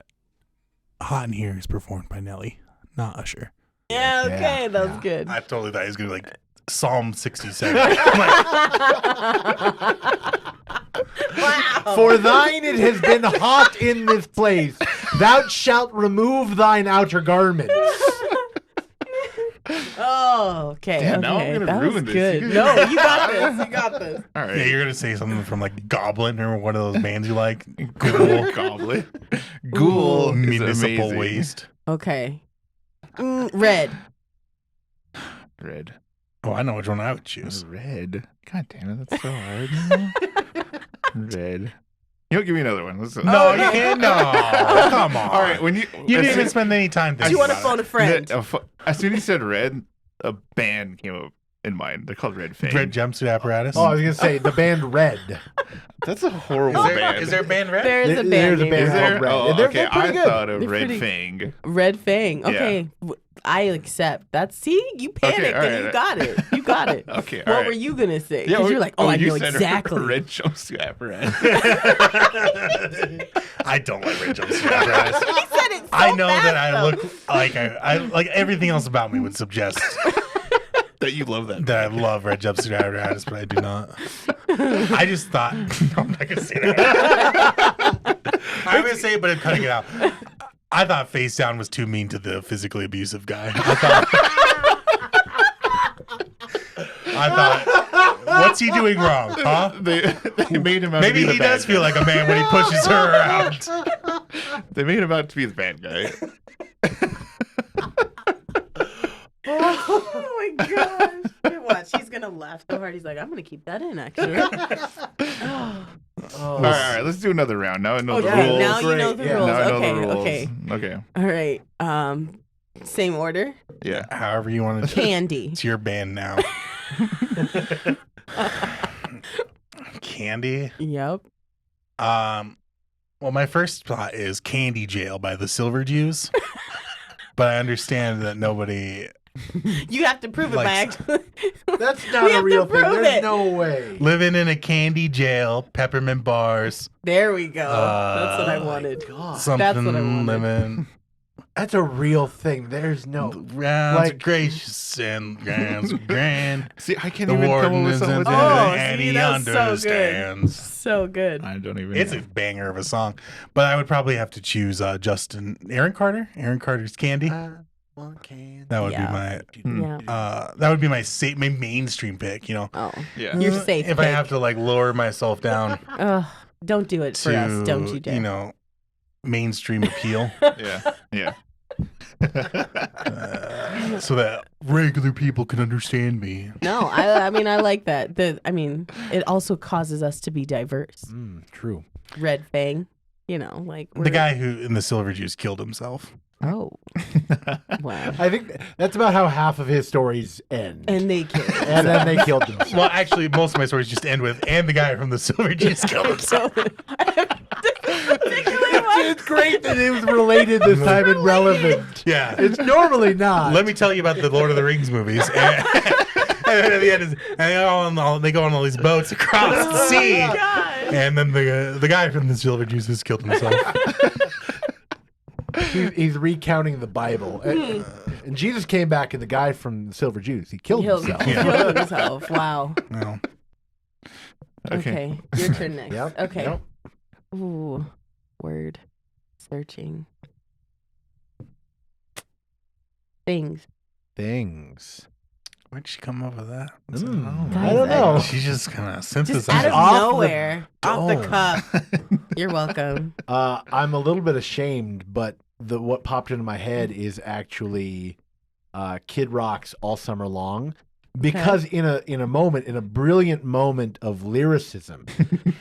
A: in Here is performed by Nelly, not Usher.
D: Yeah. Okay.
B: Yeah,
D: That was
B: yeah.
D: good.
A: I totally thought he was going to be like Psalm 67. I'm like,
D: Wow.
B: For thine it has been hot in this place. Thou shalt remove thine outer garments.
D: Oh, okay.
C: Damn,
D: okay.
C: now I'm gonna
D: that
C: ruin
D: was
C: this.
D: good.
C: You
D: No, you got this. You got this.
C: All right.
A: yeah, you're going to say something from like Goblin or one of those bands you like. Ghoul.
C: Goblet. Ghoul. is
A: Municipal
C: amazing.
A: Waste.
D: Okay. Red.
C: Red.
A: Oh, I know which one I would choose.
C: Red. God damn it, that's so hard. Red. You don't give me another one. Let's
A: No, you can't. No. Come on.
C: All right, when you
A: You
C: as
A: didn't even
C: soon-
A: spend any time
D: Do
A: thinking
D: you want to
A: about
D: phone a
A: it.
D: friend?
C: as soon as you said red, a band came up in mind. They're called Red Fang.
A: Red Jumpsuit Apparatus?
B: Oh, I was going to say the band Red.
C: That's a horrible band.
A: Is there a band Red?
D: There is a band.
B: There's a
D: named
B: band
C: Is
D: Red.
C: there?
B: called Red.
C: Oh,
B: And they're
C: okay.
B: pretty
C: I
B: good.
C: thought of
D: They're
C: Red
D: pretty-
C: Fang.
D: Red Fang. Okay. I accept. That's see, you panicked
C: all
D: and
C: right.
D: you got it. You got it.
C: Okay,
D: What
C: all right.
D: were you gonna say?
C: Yeah,
D: Because you're like, I
C: you
D: know
C: said
D: exactly.
C: Red jumpsuit apparatus.
A: I don't like Red Jumpsuit Apparatus.
D: He said it so
A: I know
D: fast,
A: that I
D: though.
A: look like I like everything else about me would suggest
C: That you love that.
A: that I love Red Jumpsuit Apparatus, but I do not. I just thought I'm not gonna say that. I'm gonna say it, but I'm cutting it out. I thought Face Down was too mean to the physically abusive guy. I thought, what's he doing wrong, huh?
C: They made him out
A: Maybe
C: to be the
A: he
C: bad
A: does feel
C: guy.
A: like a man when he pushes her out.
C: They made him out to be the bad guy.
D: Oh my gosh. Watch, he's gonna laugh so hard. He's like, I'm gonna keep that in actually.
C: All right, let's do another round. Now I know the
D: Okay,
C: rules.
D: now you know the
B: Yeah.
D: rules.
C: Now I know
D: Okay,
C: the rules.
D: okay.
C: Okay.
D: All right. Same order.
C: Yeah.
A: However you want to.
D: Candy.
A: It's your band now. Candy.
D: Yep.
A: Well, my first thought is Candy Jail by the Silver Jews. But I understand that nobody
D: You have to prove it by
A: Likes-
D: actually.
B: That's
D: We
B: not a
D: have to
B: real thing.
D: prove
B: There's
D: it.
B: no way.
A: living in a candy jail, peppermint bars,
D: There we go. That's what I
A: Oh
D: wanted.
B: God.
A: something
D: That's what I wanted.
A: living.
B: That's a real thing. There's no
A: Rounds gracious and grand.
C: See, I can't
A: The
C: even come up
A: warden
C: with
A: isn't
C: something.
D: Oh,
A: and
D: see,
A: he
D: that's so good.
A: understands.
D: So good.
C: I don't even.
A: It's
C: know.
A: a banger of a song, but I would probably have to choose Aaron Carter's Candy. That would
D: Yeah.
A: be my
D: Yeah.
A: that would be my my mainstream pick. You know,
D: Oh.
C: Yeah.
D: You're safe.
A: if I have to like lower myself down
D: Ugh, don't do it for
A: to
D: us. Don't you dare.
A: you know mainstream appeal,
C: Yeah.
A: so that regular people can understand me.
D: No, I mean I like that. It also causes us to be diverse.
B: True.
D: Red Fang, you know, like
A: The guy who in the Silver Juice killed himself.
D: Oh, wow.
B: I think that's about how half of his stories end.
D: And they killed him.
B: And then they killed themselves.
A: Well, actually, most of my stories just end with, and the guy from the Silver Juice killed himself.
B: It's great that it was related this time and relevant.
A: Yeah.
B: It's normally not.
A: Let me tell you about the Lord of the Rings movies. And then at the end, they go on all these boats across the sea.
D: God.
A: And then the guy from the Silver Juice has killed himself.
B: He's recounting the Bible. And Jesus came back, and the guy from the Silver Juice, he killed himself.
D: Killed himself. Wow.
A: No.
D: Okay. Your turn next.
B: Yep.
D: Okay.
B: Yep.
D: Ooh. Word. Searching. Things.
A: Where'd she come up with that?
B: I don't know.
A: She just kind of synthesized.
D: Just out of
B: Off the
D: nowhere. Off the
B: dome.
D: cuff. You're welcome.
B: I'm a little bit ashamed, but what popped into my head is actually Kid Rock's All Summer Long. Because in a brilliant moment of lyricism,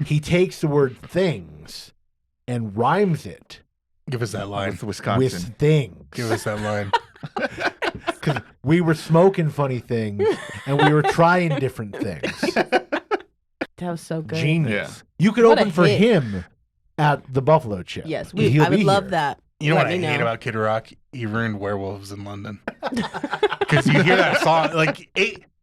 B: he takes the word things and rhymes it
A: Give us that line.
C: With Wisconsin.
B: with things.
A: Give us that line.
B: Because we were smoking funny things and we were trying different things.
D: That was so good.
B: Genius. You could
D: What a
B: open for
D: hit.
B: him at the Buffalo Chip.
D: Yes,
B: He'll
D: I would
B: be
D: love
B: here.
D: that.
A: You know
D: Let
A: what I
D: me
A: hate
D: know.
A: about Kid Rock? He ruined Werewolves in London. Because you hear that song, like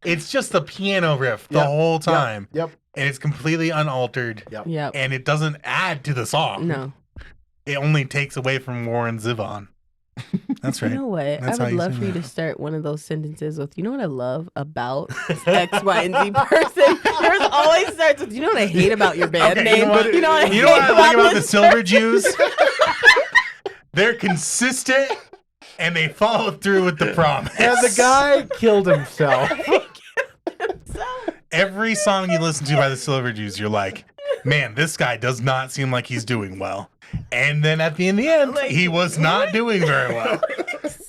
A: it's just the piano riff the
B: Yep,
A: whole time,
B: Yep.
A: and it's completely unaltered,
D: Yep.
A: and it doesn't add to the song.
D: No.
A: It only takes away from Warren Zevon. That's right.
D: You know what?
A: That's
D: I
A: how
D: would
A: you
D: love
A: say
D: for you
A: that.
D: to start one of those sentences with, you know what I love about X, Y, and Z person? Yours always starts with, you know what I hate about your band
A: Okay,
D: name?
A: you know what I
D: hate
A: like about the
D: this?
A: Silver Jews? They're consistent and they follow through with the promise.
B: And the guy killed himself.
A: Every song you listen to by the Silver Jews, you're like, man, this guy does not seem like he's doing well. And then at the end, he was not doing very well.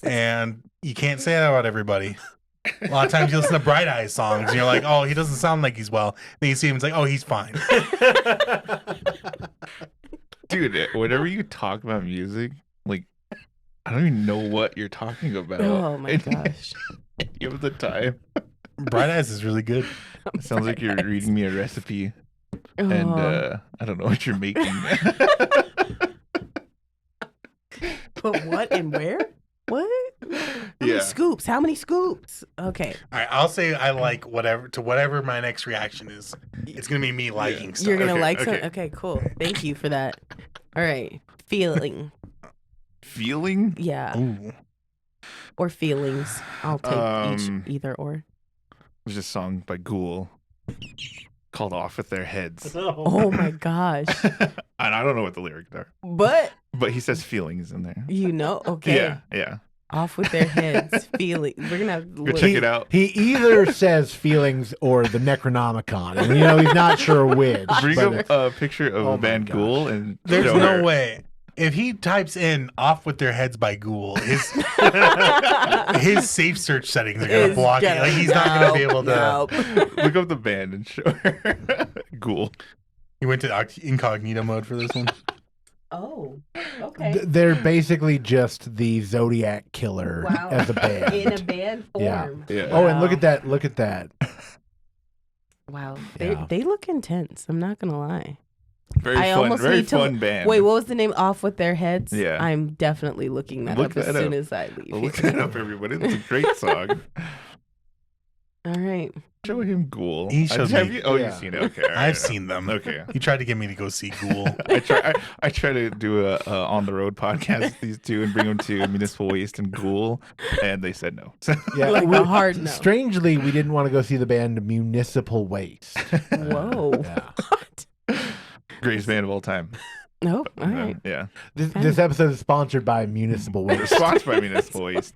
A: And you can't say that about everybody. A lot of times you listen to Bright Eyes songs and you're like, oh, he doesn't sound like he's well. Then you see him, it's like, oh, he's fine.
C: Dude, whenever you talk about music, like, I don't even know what you're talking about.
D: Oh my gosh.
C: You have the time.
A: Bright Eyes is really good.
C: It sounds like you're reading me a recipe, and
D: Oh.
C: I don't know what you're making.
D: But what and where? What? How many
C: Yeah.
D: scoops? How many scoops? Okay.
A: All right, I'll say I like whatever my next reaction is. It's gonna be me liking stuff.
D: You're going to
C: Okay,
D: like some?
C: okay.
D: Okay, cool. Thank you for that. All right. Feeling.
C: Feeling?
D: Yeah.
A: Ooh.
D: Or feelings. I'll take either or.
C: There's a song by Ghoul called Off With Their Heads.
D: Oh my gosh.
C: And I don't know what the lyrics are,
D: But
C: but he says feelings in there.
D: you know, okay.
C: Yeah.
D: Off with their heads. Feeling. We're gonna have to
C: Go
D: look.
C: check it out.
B: He either says feelings or the Necronomicon. And, he's not sure which.
C: Bring
B: but
C: up a picture of
B: Oh
C: a
B: my
C: band
B: gosh.
C: Ghoul and
A: There's
C: show
A: no
C: her.
A: way. If he types in "off with their heads" by Ghoul, his safe search settings are gonna
D: Is
A: block it.
D: gonna-
A: Like he's not gonna be able to.
D: Nope.
C: Look up the band and show her. Ghoul.
A: He went to incognito mode for this one.
D: Oh, okay.
B: they're basically just the Zodiac Killer
D: Wow.
B: as a band.
D: In a band
B: Yeah.
D: form.
C: Yeah.
B: Oh, and look
D: Wow.
B: at that. Look at that.
D: Wow.
B: Yeah.
D: They look intense. I'm not gonna lie.
C: Very
D: I
C: fun.
D: almost
C: Very
D: need to-
C: fun band.
D: Wait, what was the name? Off with their heads.
C: Yeah.
D: I'm definitely looking that
C: Look
D: up as
C: that
D: soon
C: up.
D: as I leave.
C: Look that up, everybody. It's a great song.
D: All right.
C: Show him Ghoul.
A: He showed
C: Have
A: me.
C: you? Oh,
B: Yeah.
C: you've seen it. Okay. all right.
A: I've seen them.
C: Okay.
A: He tried to get me to go see Ghoul.
C: I try to do a on the road podcast with these two and bring them to Municipal Waste and Ghoul, and they said no. So,
B: Yeah,
D: Like a hard no.
B: Strangely, we didn't want to go see the band Municipal Waste.
D: Whoa.
B: Yeah.
C: greatest band of all time.
D: Oh, all right.
C: Yeah.
B: This episode is sponsored by Municipal
C: We're
B: Waste.
C: sponsored by Municipal Waste.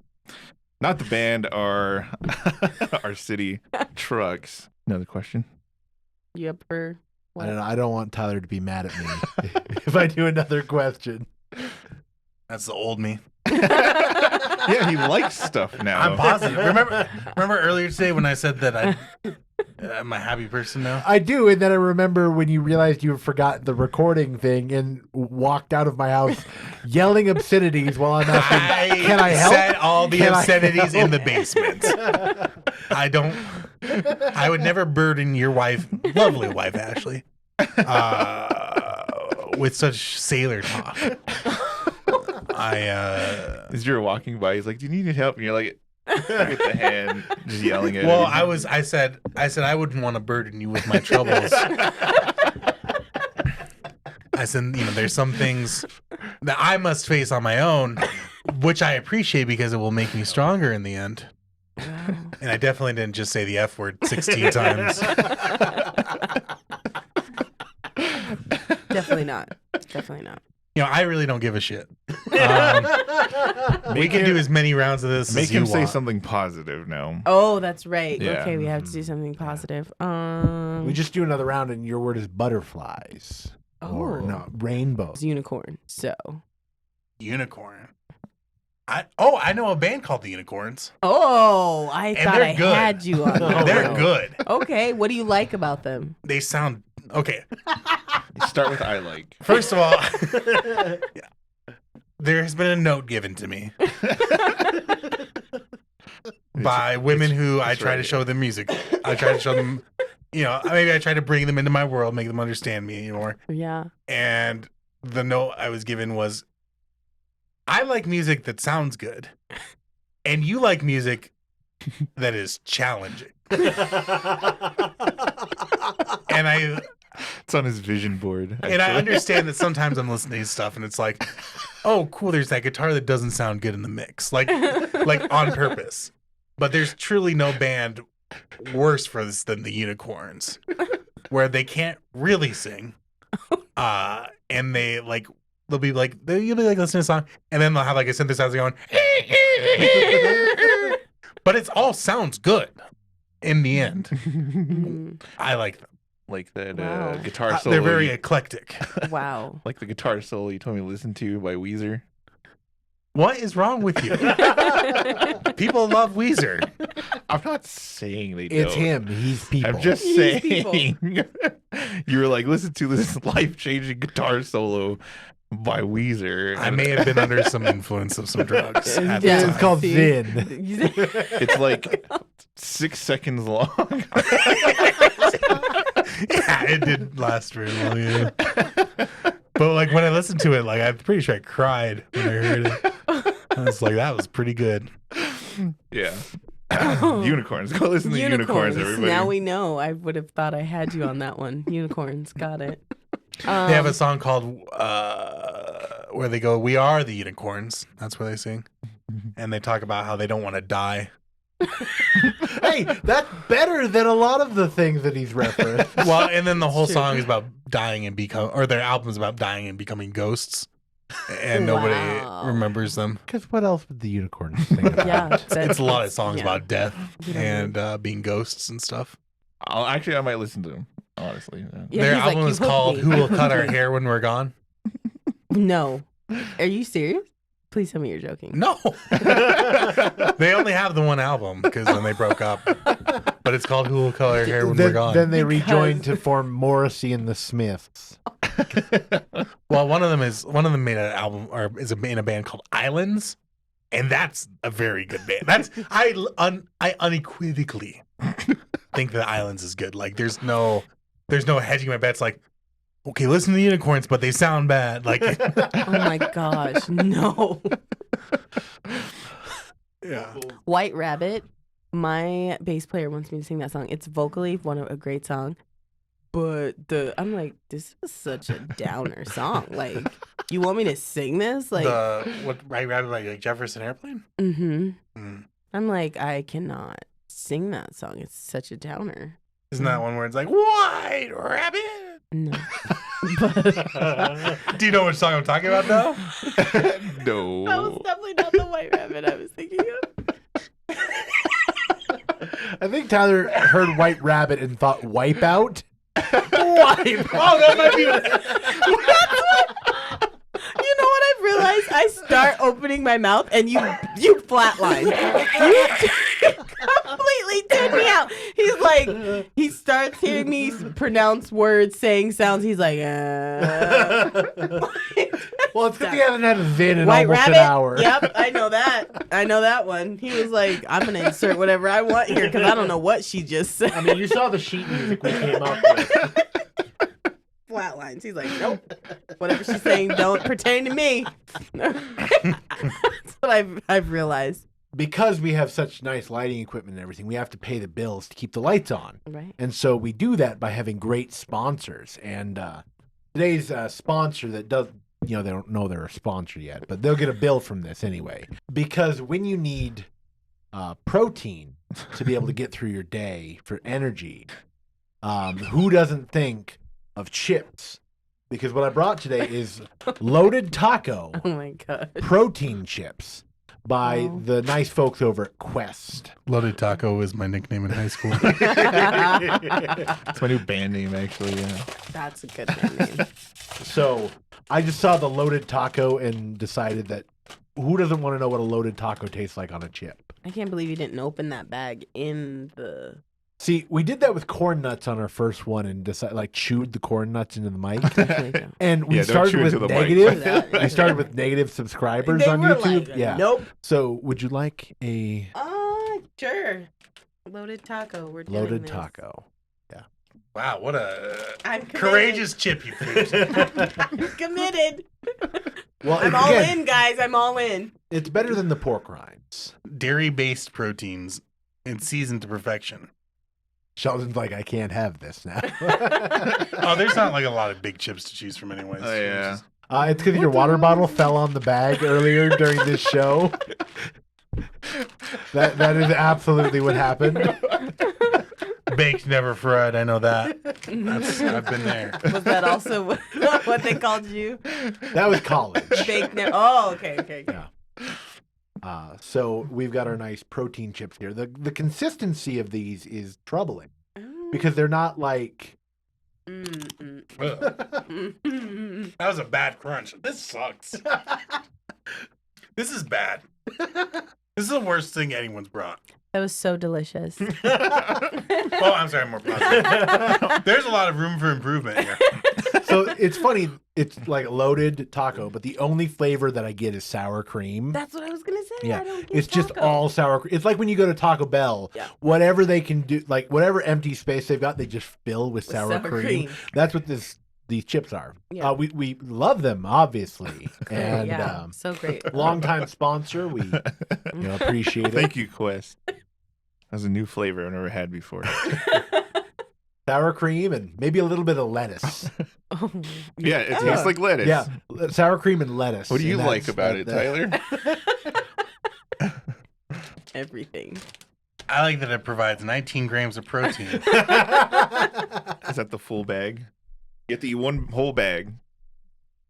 C: Not the band, our city trucks. Another question.
D: You up for
B: I don't know. I don't want Tyler to be mad at me if I do another question.
A: That's the old me.
C: Yeah, he likes stuff now.
A: I'm positive. Remember earlier today when I said that I'm a happy person now?
B: I do, and then I remember when you realized you forgot the recording thing and walked out of my house yelling obscenities while I'm asking, "Can I help?"
A: Said all the
B: Can I
A: obscenities in the
B: help?
A: basement. I would never burden your wife, lovely wife Ashley, with such sailor talk.
C: As you're walking by, he's like, "Do you need any help?" And you're like, with the hand, just yelling at
A: well,
C: him.
A: I said I wouldn't want to burden you with my troubles. I said, there's some things that I must face on my own, which I appreciate because it will make me stronger in the end. And I definitely didn't just say the F word 16 times.
D: Definitely not. Definitely not.
A: I really don't give a shit. We can do as many rounds of this
C: Make
A: as you
C: him say
A: want.
C: something positive now.
D: Oh, that's right.
C: Yeah.
D: Okay, we have to do something positive.
B: We just do another round, and your word is butterflies. Or
D: Oh.
B: no, rainbows.
D: It's unicorn. So.
A: Unicorn. I know a band called the Unicorns.
D: Oh, I
A: And
D: thought
A: they're
D: I
A: good.
D: had you on that.
A: They're
D: one.
A: good.
D: Okay, what do you like about them?
A: They sound okay.
C: Start with I like.
A: First of all, there has been a note given to me by women who I try to
C: right.
A: show them music. I try to show them, maybe I try to bring them into my world, make them understand me more.
D: Yeah.
A: And the note I was given was, I like music that sounds good, and you like music that is challenging. And
C: It's on his vision board.
A: I understand that sometimes I'm listening to stuff and it's like, oh, cool, there's that guitar that doesn't sound good in the mix, like on purpose. But there's truly no band worse for this than the Unicorns, where they can't really sing, and they'll be like listening to a song, and then they'll have like a synthesizer going, but it's all sounds good in the end. I like them.
C: Like that
D: Wow.
C: guitar solo.
A: They're very eclectic.
D: Wow.
C: like the guitar solo you told me to listen to by Weezer.
A: What is wrong with you? People love Weezer.
C: I'm not saying they
B: It's
C: don't.
B: him. He's people.
C: I'm just
D: He's
C: saying. You were like, listen to this life-changing guitar solo by Weezer.
A: I may have been under some influence of some drugs at the
D: Yeah.
A: time.
B: It's called
D: See?
B: Zin.
C: It's like 6 seconds long.
A: Yeah, it didn't last very long. Yeah. But like when I listened to it, like I'm pretty sure I cried when I heard it. I was like, that was pretty good.
C: Yeah. Unicorns. Go listen to Unicorns, everybody.
D: Now we know. I would have thought I had you on that one. Unicorns. Got it.
A: They have a song called where they go, "We are the unicorns." That's where they sing, and they talk about how they don't want to die.
B: Hey, that's better than a lot of the things that he's referenced.
A: Well, and then the whole
D: True.
A: song is about dying and or their album's about dying and becoming ghosts, and nobody
D: Wow.
A: remembers them.
B: Because what else would the unicorns sing about?
D: Yeah.
A: It's a lot of songs
D: yeah.
A: about death
D: We don't
A: and being ghosts and stuff.
C: I might listen to them, honestly.
D: Yeah,
A: Their
D: he's like,
A: album
D: "You
A: is
D: hooked
A: called
D: me."
A: "Who Will Cut Our Hair When We're Gone."
D: No. Are you serious? Please tell me you're joking.
A: No, they only have the one album because when they broke up. But it's called "Who Will Cut Our Hair When We're Gone."
B: Then they
D: Because-
B: rejoined to form Morrissey and the Smiths.
A: Well, one of them made an album or is in a band called Islands, and that's a very good band. That's I unequivocally think that Islands is good. Like there's no hedging my bets. Like, okay, listen to the Unicorns, but they sound bad. Like,
D: Oh my gosh. No.
A: yeah,
D: White Rabbit. my bass player wants me to sing that song. It's vocally a great song, but I'm like, this is such a downer song. Like, you want me to sing this? Like,
A: White Rabbit like Jefferson Airplane?
D: I'm like, I cannot sing that song. It's such a downer.
A: Isn't that one where it's like White Rabbit?
D: No.
A: Do you know which song I'm talking about though?
C: No.
D: That was definitely not the White Rabbit I was thinking of.
B: I think Tyler heard White Rabbit and thought Wipeout.
A: Wipe. Oh, that might be.
D: You know what I've realized? I start opening my mouth and you flatline. You completely tune me out. He's like, he starts hearing me pronounce words, saying sounds. He's like,
B: Well, it's because he hasn't had a Zin in
D: White
B: almost
D: Rabbit?
B: an hour.
D: Yep, I know that. I know that one. He was like, I'm going to insert whatever I want here because I don't know what she just said.
B: I mean, you saw the sheet music we came up with.
D: Flatlines. He's like, nope. Whatever she's saying, don't pertain to me. That's what I've realized.
B: Because we have such nice lighting equipment and everything, we have to pay the bills to keep the lights on.
D: Right.
B: And so we do that by having great sponsors. And today's sponsor that does, they don't know they're a sponsor yet, but they'll get a bill from this anyway. Because when you need protein to be able to get through your day for energy, who doesn't think of chips? Because what I brought today is Loaded Taco
D: Oh my God.
B: protein chips by the nice folks over at Quest.
A: Loaded Taco was my nickname in high school.
C: It's my new band name, actually. Yeah.
D: That's a good name.
B: So I just saw the Loaded Taco and decided that who doesn't want to know what a loaded taco tastes like on a chip?
D: I can't believe you didn't open that bag in the...
B: See, we did that with corn nuts on our first one and chewed the corn nuts into the mic. And we
C: Yeah, don't
B: started
C: chew
B: with
C: into the mic.
B: negative. We started with negative subscribers
D: They
B: on
D: were
B: YouTube.
D: like,
B: Yeah.
D: nope.
B: So would you like a
D: Sure. Loaded taco. We're doing
B: loaded
D: this.
B: taco?
A: Wow, what a
D: I'm committed.
A: courageous chip you picked.
D: I'm committed.
B: Well,
D: I'm all in, guys. I'm all in.
B: It's better than the pork rinds.
A: Dairy-based proteins and seasoned to perfection.
B: Sheldon's like, I can't have this now.
A: Oh, there's not like a lot of big chips to choose from anyways.
C: Oh, yeah.
B: It's because your water bottle fell on the bag earlier during this show. That is absolutely what happened.
A: Baked, never fried. I know that. I've been there.
D: Was that also what they called you?
B: That was college.
D: Baked never. Oh, okay.
B: Yeah. So we've got our nice protein chips here. The consistency of these is troubling because they're not like.
A: Ugh. That was a bad crunch. This sucks. This is bad. This is the worst thing anyone's brought.
D: That was so delicious.
A: Oh, I'm sorry, more positive. There's a lot of room for improvement here.
B: So it's funny. It's like a loaded taco, but the only flavor that I get is sour cream.
D: That's what I was gonna say.
B: Yeah,
D: I don't get
B: it's just
D: taco.
B: all sour cream. It's like when you go to Taco Bell,
D: Yeah.
B: whatever they can do, like whatever empty space they've got, they just fill with sour cream. That's what these chips are.
D: Yeah.
B: We love them, obviously, and
D: yeah, so great.
B: longtime sponsor. We appreciate it.
C: Thank you, Quest. That was a new flavor I've never had before.
B: Sour cream and maybe a little bit of lettuce.
D: Oh,
C: Yeah, it tastes like lettuce.
B: Yeah, sour cream and lettuce.
C: What do you
B: And
C: like about it, Tyler?
D: everything.
A: I like that it provides 19 grams of protein.
C: Is that the full bag? You have to eat one whole bag.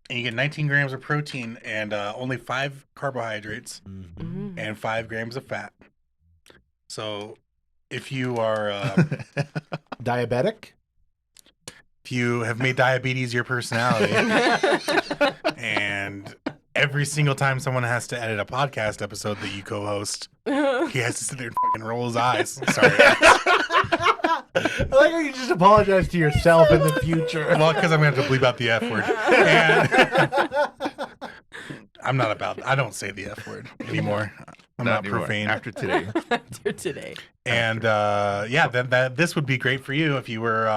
A: And you get 19 grams of protein and only 5 carbohydrates
B: Mhm.
A: and 5 grams of fat. So if you are,
B: Diabetic?
A: if you have made diabetes your personality, and every single time someone has to edit a podcast episode that you co-host, he has to sit there and fucking roll his eyes. Sorry.
B: I like how you just apologize to yourself in the future.
A: Well, because I'm going to have to bleep out the F word. And I don't say the F word anymore. I'm not
C: anymore.
A: profane.
C: After today.
D: After today.
A: And this would be great for you if you were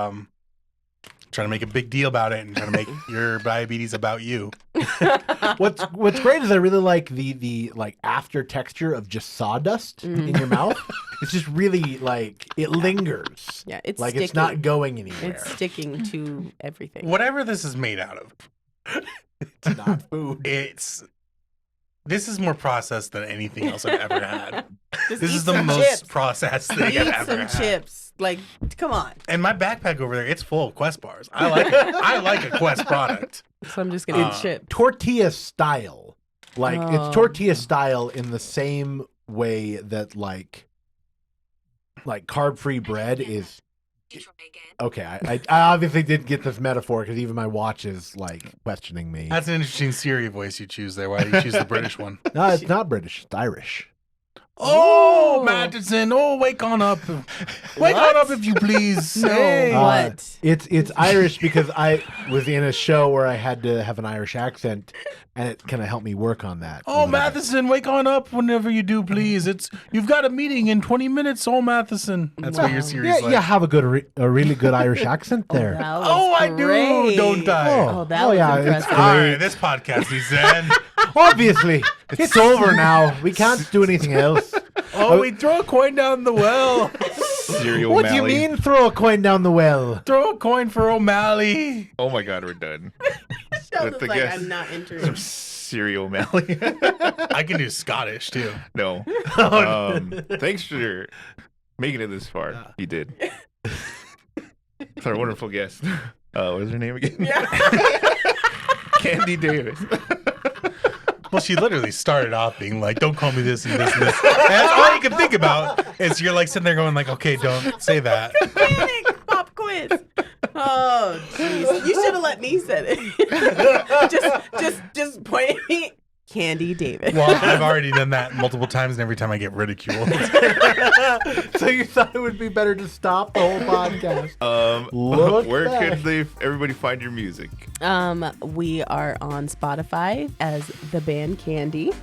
A: trying to make a big deal about it and trying to make your diabetes about you.
B: What's great is I really like the like after texture of just sawdust in your mouth. It's just really like it lingers.
D: Yeah, it's
B: like
D: sticking.
B: it's not going anywhere.
D: It's sticking to everything.
A: Whatever this is made out of,
B: It's not food.
A: This is more processed than anything else I've ever had.
D: Just
A: This
D: eat
A: is the
D: some
A: most
D: chips.
A: processed thing I've
D: Eat
A: ever
D: some
A: had.
D: chips. Like, come on.
A: And my backpack over there, it's full of Quest bars. I like it. I like a Quest product.
D: So I'm just gonna eat chips.
B: Tortilla style. Like
D: Oh.
B: it's tortilla style in the same way that like carb-free bread is. Okay, I obviously did get this metaphor because even my watch is like questioning me.
A: That's an interesting Siri voice you choose there. Why do you choose the British one?
B: No, it's not British. It's Irish.
A: Oh,
D: Oh.
A: Mathieson. Oh, wake on up. Wake on up if you please.
D: No.
A: Hey.
D: What?
B: It's Irish because I was in a show where I had to have an Irish accent, and it kind of helped me work on that.
A: Oh, Mathieson, wake on up whenever you do, please. You've got a meeting in 20 minutes. Oh, Mathieson. That's what your Siri's
B: Yeah,
A: like.
B: you have a really good Irish accent there.
D: That was
A: Oh, I do,
D: great.
A: don't I?
D: Oh, that was
B: yeah, it's
D: impressive.
A: All right, this podcast needs to end.
B: Obviously, it's over now. We can't do anything else.
A: Oh, we throw a coin down the well.
C: Serial
B: What do you
C: O'Malley.
B: mean throw a coin down the well?
A: Throw a coin for O'Malley.
C: Oh my God, we're done.
D: Sheldon's
C: the
D: like,
C: guess.
D: I'm not entering.
C: Serial O'Malley.
A: I can do Scottish, too.
C: No. Thanks for making it this far. You did. It's our wonderful guest. What is her name again? Kandie Davis.
A: Well, she literally started off being like, don't call me this and this and this. And that's all you can think about is you're like sitting there going like, okay, don't say that.
D: Panic pop quiz. Oh, jeez. You should have let me say it. just point at me. Kandie Davis.
A: Well, I've already done that multiple times and every time I get ridiculed.
B: So you thought it would be better to stop the whole podcast? Look
C: Where
B: back.
C: could everybody find your music?
D: We are on Spotify as the Band Kandie,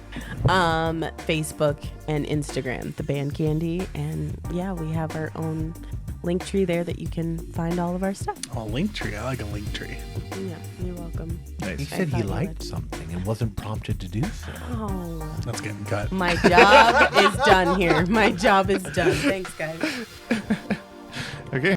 D: Facebook and Instagram, the Band Kandie, and yeah, we have our own link tree there that you can find all of our stuff.
A: Oh, Linktree. I like a Linktree.
D: Yeah, you're welcome.
B: He
C: Nice.
B: said
D: thought
B: he
D: you
B: liked
D: would.
B: something and wasn't prompted to do so.
D: Oh,
A: That's getting cut.
D: my job is done here. My job is done. Thanks, guys.
C: Okay.